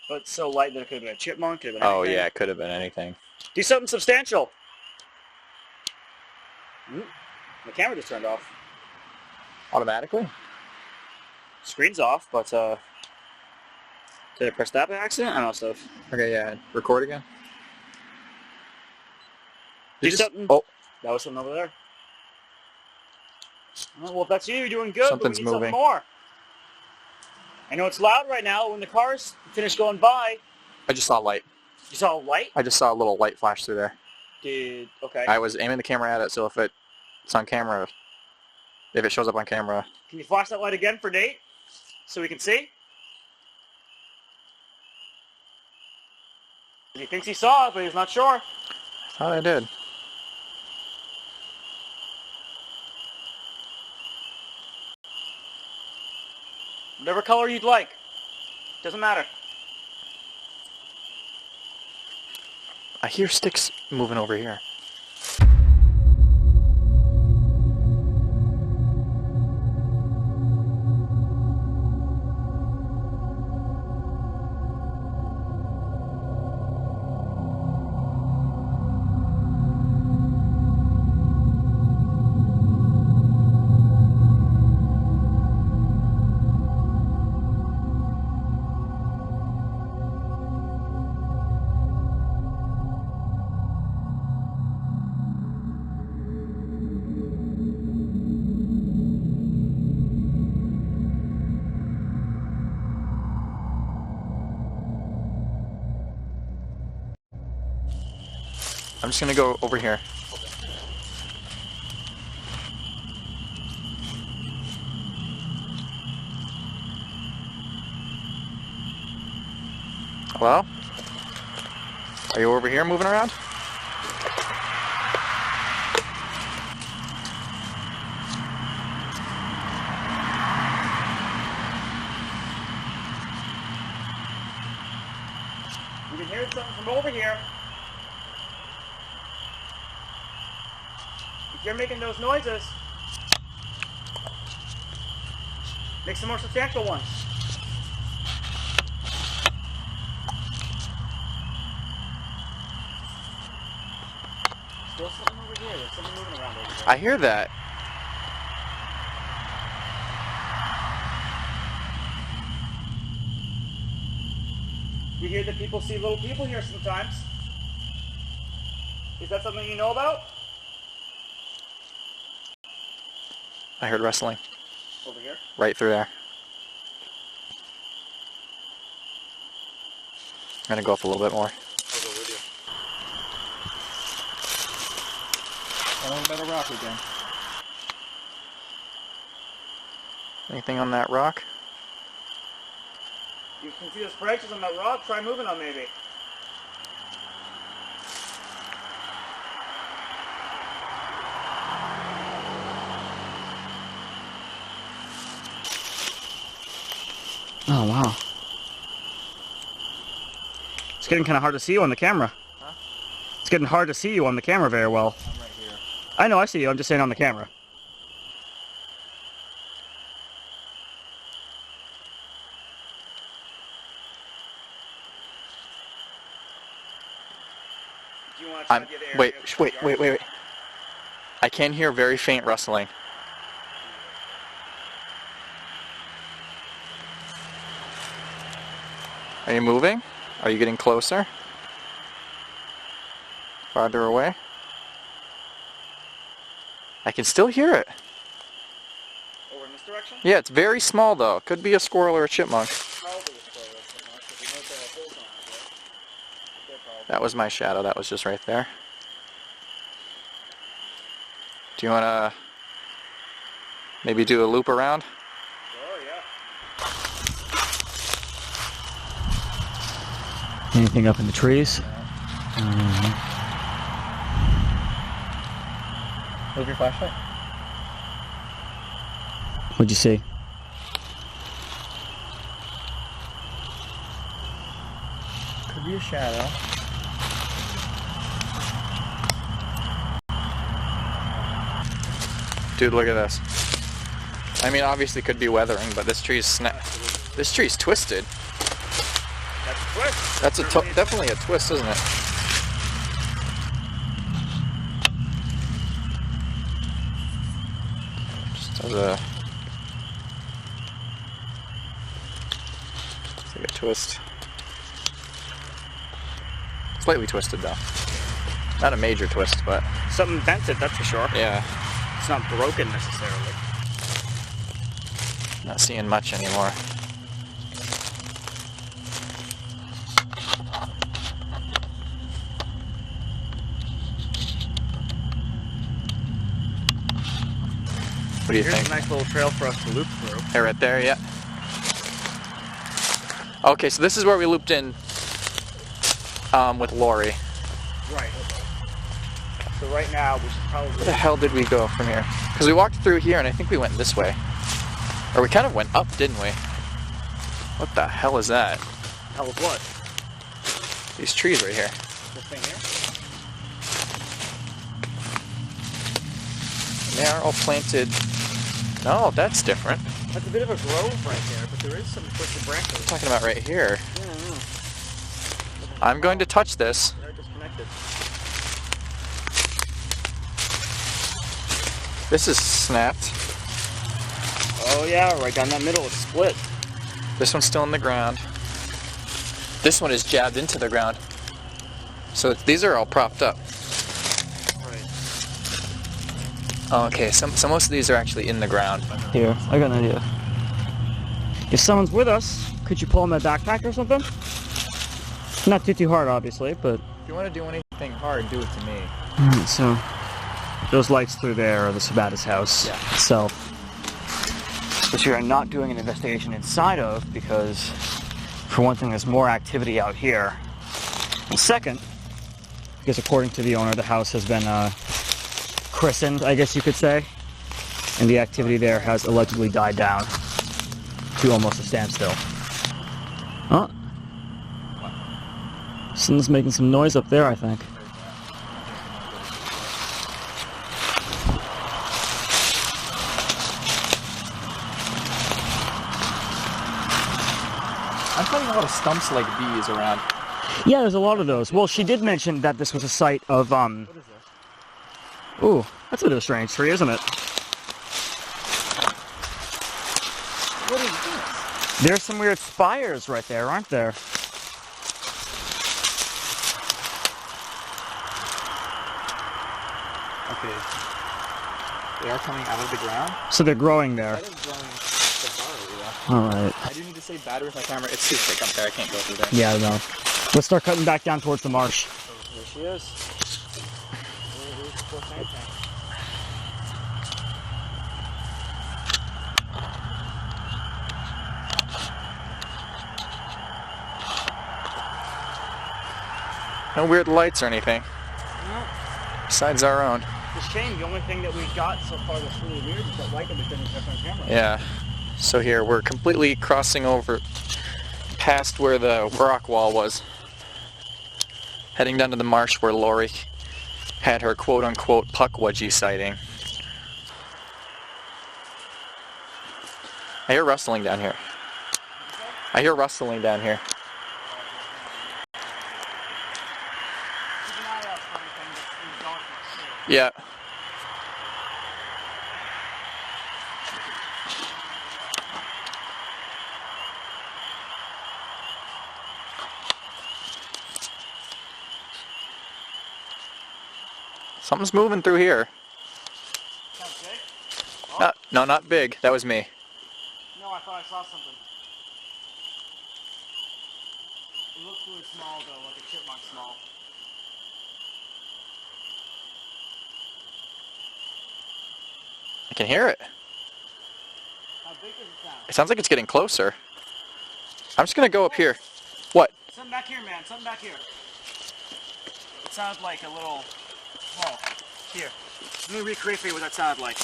But it's so light that it could have been a chipmunk. Could have been Oh anything. yeah, it could have been anything. Do something substantial. The camera just turned off. Automatically? Screen's off, but did I press that by accident? I don't know stuff. Okay, yeah. Record again. Do Did you something. Oh, That was something over there. Oh, well, if that's you, you're doing good. Something's but we need moving. Something more. I know it's loud right now. When the cars finish going by, I just saw light. you saw a light. I just saw a little light flash through there. Okay. I was aiming the camera at it, so if it's on camera, if it shows up on camera, Can you flash that light again for Nate, so we can see? He thinks he saw it, but he's not sure. I thought I did. Whatever color you'd like. Doesn't matter. I hear sticks moving over here. I'm just gonna go over here. Hello? Are you over here moving around? You can hear something from over here. If you're making those noises, make some more substantial ones. Still something over here. There's something moving around over there. I hear that. You hear that people see little people here sometimes. Is that something you know about? I heard rustling Over here? right through there. I'm gonna go up a little bit more. I'll go with you. Oh, another rock again. Anything on that rock? You can see those branches on that rock. Try moving them maybe. Oh, wow. It's getting kind of hard to see you on the camera. Huh? It's getting hard to see you on the camera very well. I'm right here. I know, I see you. I'm just saying on the camera. Do you want to try I'm. the other area Wait, of the wait, yard? wait, wait, wait. I can hear very faint rustling. Are you moving? Are you getting closer? Farther away? I can still hear it. Over in this direction? Yeah, it's very small though. Could be a squirrel or a chipmunk. Probably a squirrel or something, because we know there are holes around here. They're probably- That was my shadow. That was just right there. Do you want to maybe do a loop around? Sure, yeah. Anything up in the trees? Move your flashlight. What'd you see? Could be a shadow. Dude, look at this. I mean, obviously could be weathering, but this tree's this tree's twisted. That's a twist. That's definitely a twist, isn't it? Just as a... It's like a twist. Slightly twisted, though. Not a major twist, but... Something bent it, that's for sure. Yeah. It's not broken necessarily. Not seeing much anymore. What do you Here's think? a nice little trail for us to loop through. Hey, right there, yeah. Okay, so this is where we looped in with Lori. Right, okay. So right now, we should probably... Where the hell did we go from here? Because we walked through here and I think we went this way. Or we kind of went up, didn't we? What the hell is that? Hell of what? These trees right here. This thing here? They are all planted. No, that's different. That's a bit of a grove right there, but there is some twisted branches. I'm talking about right here. Yeah, I know. I'm going to touch this. They're disconnected. This is snapped. Oh yeah, right down that middle, it's split. This one's still in the ground. This one is jabbed into the ground. So these are all propped up. Right. Okay, so most of these are actually in the ground. Here, I got an idea. If someone's with us, could you pull on my backpack or something? Not too hard, obviously, but... If you want to do anything hard, do it to me. Alright, so... Those lights through there are the Sabattus house itself. Which we are not doing an investigation inside of, because... For one thing, there's more activity out here. And second, because according to the owner, the house has been christened, I guess you could say. And the activity there has allegedly died down to almost a standstill. Huh? Someone's making some noise up there, I think. I'm finding a lot of stumps like these around. Yeah, there's a lot of those. Well, she did mention that this was a site of, What is this? Ooh, that's a bit of a strange tree, isn't it? What is this? There's some weird spires right there, aren't there? Okay. They are coming out of the ground? So they're growing there. That is growing bizarrely, though. Alright. I do need to say battery with my camera. It's too thick up there. I can't go through there. Yeah, I know. Let's start cutting back down towards the marsh. There she is. No weird lights or anything. No. Besides our own. It's a shame. The only thing that we've got so far that's really weird is that light that we couldn't check on camera. Yeah. So here we're completely crossing over past where the rock wall was. Heading down to the marsh where Lori had her quote-unquote puckwudgie sighting. I hear rustling down here. I hear rustling down here. Yeah. Something's moving through here. No, not big. That was me. No, I thought I saw something. It looks really small though, like a chipmunk small. I can hear it. How big does it sound? It sounds like it's getting closer. I'm just gonna go up here. What? Something back here, man. Something back here. It sounds like a little... Oh, here. Let me recreate for you what that sounded like.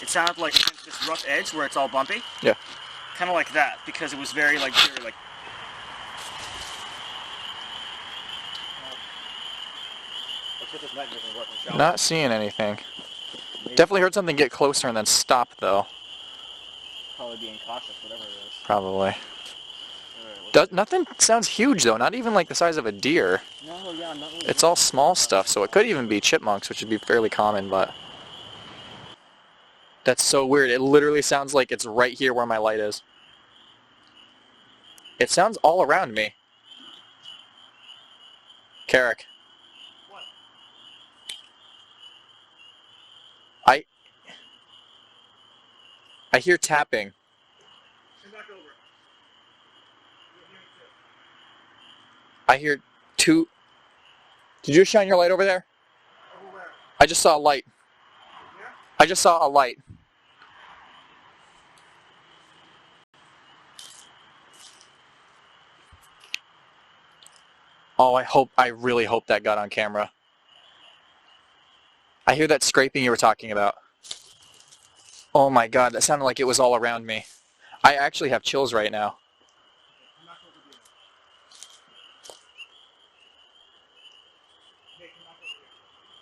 It sounded like this rough edge where it's all bumpy. Yeah. Kind of like that, because it was very like... Let's get this night vision working, shall we? Not seeing anything. Definitely heard something get closer and then stop though. Probably being cautious, whatever it is. Probably. Alright, Nothing sounds huge though, not even like the size of a deer. no, yeah, not really. It's all small stuff, so it could even be chipmunks, which would be fairly common, but... That's so weird. It literally sounds like it's right here where my light is. It sounds all around me. Carrick. What? I hear tapping. Come back over. I hear two... Did you shine your light over there? Over where? I just saw a light. Here? I just saw a light. Oh, I really hope that got on camera. I hear that scraping you were talking about. Oh my god, that sounded like it was all around me. I actually have chills right now.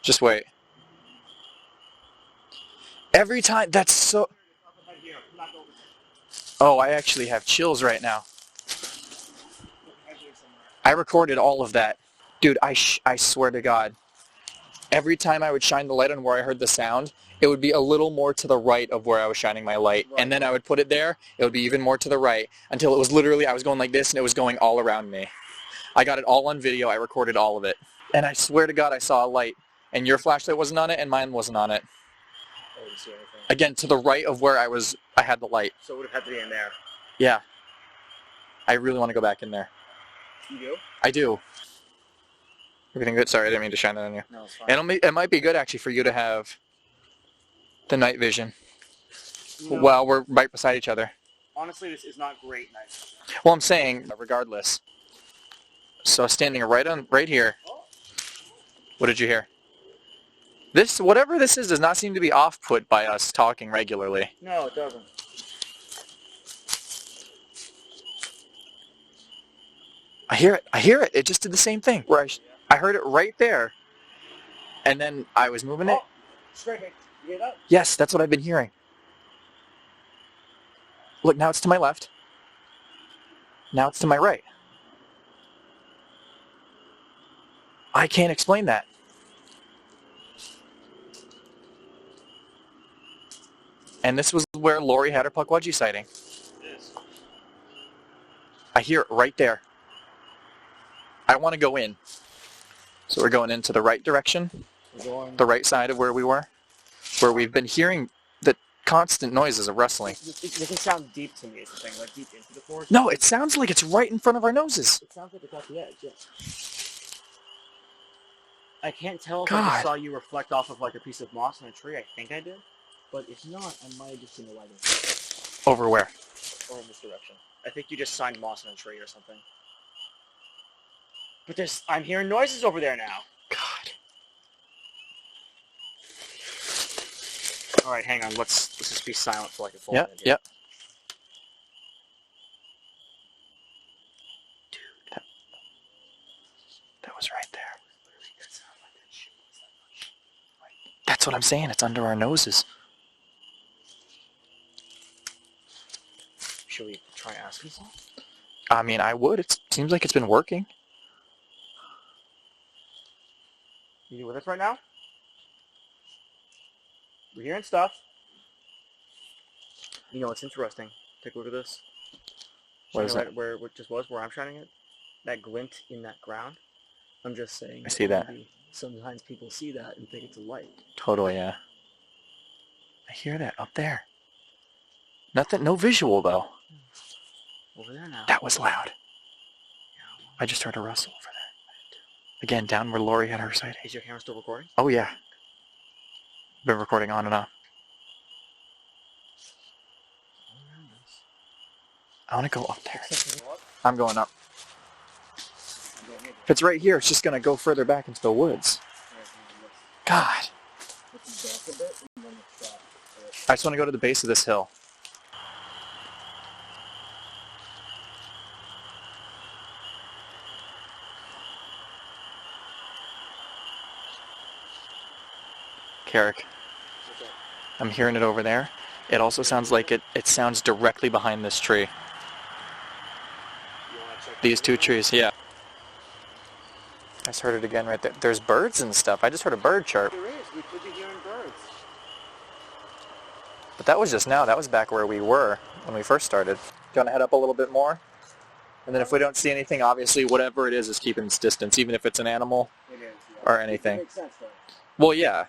Just wait. Every time, that's so... Oh, I actually have chills right now. I recorded all of that. Dude, I swear to God. Every time I would shine the light on where I heard the sound, it would be a little more to the right of where I was shining my light. Right. And then I would put it there, it would be even more to the right, until it was literally, I was going like this, and it was going all around me. I got it all on video, I recorded all of it. And I swear to God I saw a light, and your flashlight wasn't on it, and mine wasn't on it. I didn't see anything. Again, to the right of where I had the light. So it would have had to be in there. Yeah. I really want to go back in there. You do? I do. Everything good? Sorry, I didn't mean to shine that on you. No, it's fine. It might be good actually for you to have the night vision No. while we're right beside each other. Honestly, this is not great night vision. Well, I'm saying, regardless. So standing right here. What did you hear? This, whatever this is, does not seem to be off-put by us talking regularly. No, it doesn't. I hear it. I hear it. It just did the same thing. Where I heard it right there, and then I was moving it. Scraping. You hear that? Yes, that's what I've been hearing. Look, now it's to my left. Now it's to my right. I can't explain that. And this was where Lori had her Pukwudgie sighting. I hear it right there. I want to go in. So we're going into the right direction, the right side of where we were, where we've been hearing the constant noises of rustling. It doesn't sound deep to me, is the thing, like deep into the forest. No, it sounds like it's right in front of our noses. It sounds like it's at the edge, yeah. I can't tell if I God. just saw you reflect off of like a piece of moss on a tree. I think I did. But if not, I might have just seen the lighting. Over where? Or in this direction. I think you just signed moss on a tree or something. But I'm hearing noises over there now. God. Alright, hang on. Let's just be silent so I can pull Yep, it in. yep. Dude, that was right there. That's what I'm saying. It's under our noses. Should we try asking something? I mean, I would. It seems like it's been working. You with us right now? We're hearing stuff. You know what's interesting? Take a look at this. What is that? Where it just was, where I'm shining it? That glint in that ground. I'm just saying. I see that. Sometimes people see that and think it's a light. Totally, yeah. I hear that up there. Nothing, no visual though. Over there now. That was loud. I just heard a rustle over there. Again, down where Lori had her sighting. Is your camera still recording? Oh yeah. Been recording on and off. I want to go up there. I'm going up. If it's right here, it's just going to go further back into the woods. God. I just want to go to the base of this hill. Carrick, I'm hearing it over there. It also sounds like it sounds directly behind this tree. These two trees, yeah. I just heard it again right there. There's birds and stuff. I just heard a bird chirp. There is. We could be hearing birds. But that was just now. That was back where we were when we first started. Do you want to head up a little bit more? And then if we don't see anything, obviously whatever it is keeping its distance, even if it's an animal or anything. It makes sense, though. Well, yeah.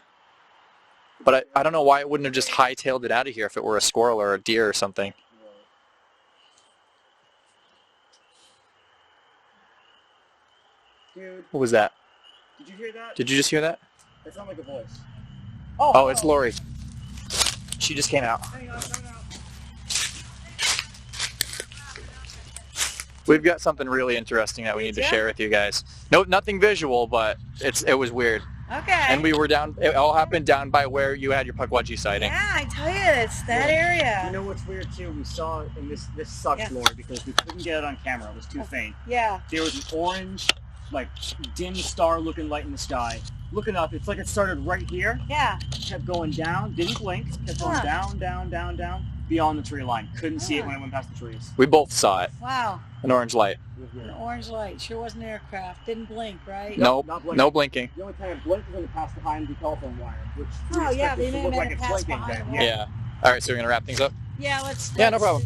But I don't know why it wouldn't have just hightailed it out of here if it were a squirrel or a deer or something. Dude, What was that? did you hear that? Did you just hear that? It sounded like a voice. Oh, it's Lori. She just came out. Hang on. We've got something really interesting that we need to share with you guys. No, nothing visual, but it was weird. Okay. And we were down, it all happened down by where you had your Pukwudgie sighting. Yeah, I tell you, it's that area. You know what's weird too? We saw, and this sucks, Yeah. Lori, because we couldn't get it on camera. It was too faint. Yeah. There was an orange, like dim star-looking light in the sky. Looking up, it's like it started right here. Yeah. Kept going down, didn't blink. Kept going Huh. down, beyond the tree line. Couldn't see it when it went past the trees. We both saw it, Wow. an orange light. An orange light. Sure wasn't aircraft. Didn't blink, right? Nope, not blinking. no blinking. The only time it blinked was when it passed behind the telephone wire, which Oh, yeah, they to may have look made like it it's pass blinking behind then. the Yeah. All right, so we're going to wrap things up? Yeah, let's. Yeah, no problem.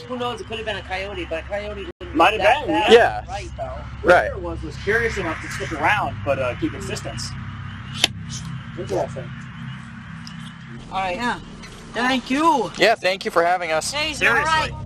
Who knows? It could have been a coyote, but a coyote didn't Might look have that been, yeah. bad. Right, though. Right. Whoever it was curious enough to stick around, but keep its distance. Interesting. All right. Yeah. Thank you. Yeah, thank you for having us. Hey, Seriously. all right.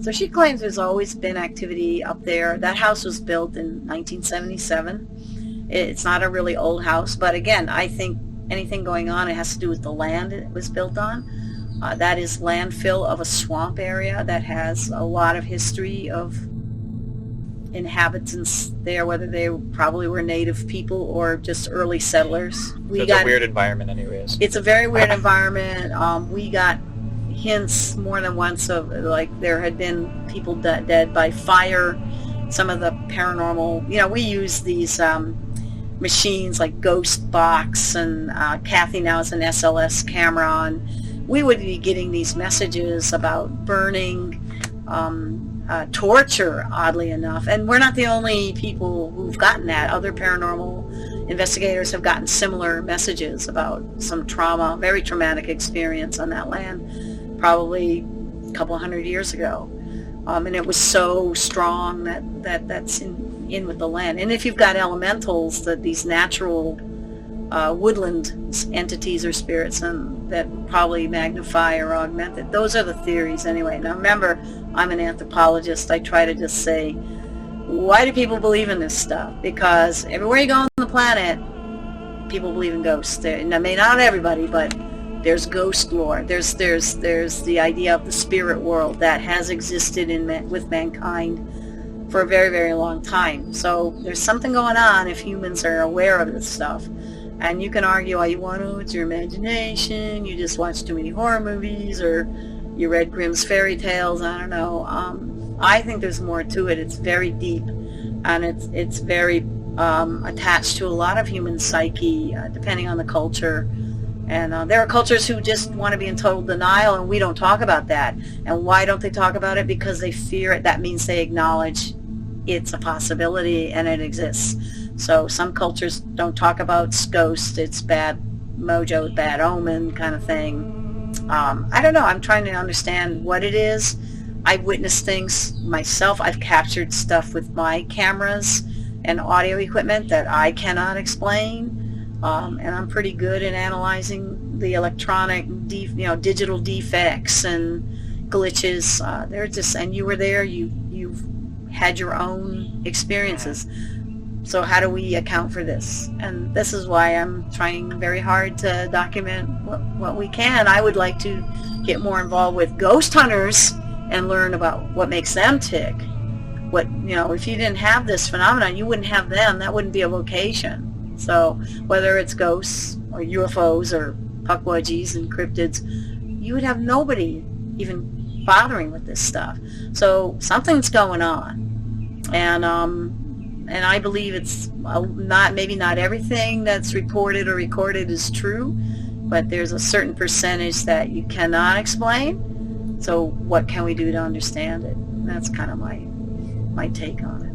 So she claims there's always been activity up there. That house was built in 1977. It's not a really old house, but again, I think anything going on, it has to do with the land it was built on. That is landfill of a swamp area that has a lot of history of inhabitants there, whether they probably were native people or just early settlers. It's a weird environment anyways. It's a very weird environment. We got hints more than once of like there had been people dead by fire. Some of the paranormal, we use these machines like Ghost Box, and Kathy now has an SLS camera, and we would be getting these messages about burning, torture, oddly enough. And we're not the only people who've gotten that. Other paranormal investigators have gotten similar messages about some trauma, very traumatic experience on that land, probably a couple hundred years ago. And it was so strong that's in with the land. And if you've got elementals, these natural woodland entities or spirits, and that probably magnify or augment it. Those are the theories anyway. Now remember, I'm an anthropologist. I try to just say, why do people believe in this stuff? Because everywhere you go on the planet, people believe in ghosts. Now, maybe not everybody, but there's ghost lore. There's the idea of the spirit world that has existed with mankind for a very, very long time. So there's something going on if humans are aware of this stuff. And you can argue all you want to, it's your imagination, you just watch too many horror movies, or you read Grimm's fairy tales, I don't know. I think there's more to it. It's very deep, and it's very attached to a lot of human psyche, depending on the culture. And there are cultures who just want to be in total denial, and we don't talk about that. And why don't they talk about it? Because they fear it. That means they acknowledge it's a possibility and it exists. So some cultures don't talk about ghosts. It's bad mojo, bad omen kind of thing. I don't know. I'm trying to understand what it is. I've witnessed things myself. I've captured stuff with my cameras and audio equipment that I cannot explain, and I'm pretty good at analyzing the electronic, digital defects and glitches. They're just, and you were there. You've had your own experiences. So how do we account for this? And this is why I'm trying very hard to document what we can. I would like to get more involved with ghost hunters and learn about what makes them tick. If you didn't have this phenomenon, you wouldn't have them. That wouldn't be a vocation. So whether it's ghosts or UFOs or puckwudgies and cryptids, you would have nobody even bothering with this stuff. So something's going on. And I believe it's maybe not everything that's reported or recorded is true, but there's a certain percentage that you cannot explain. So what can we do to understand it? That's kind of my take on it.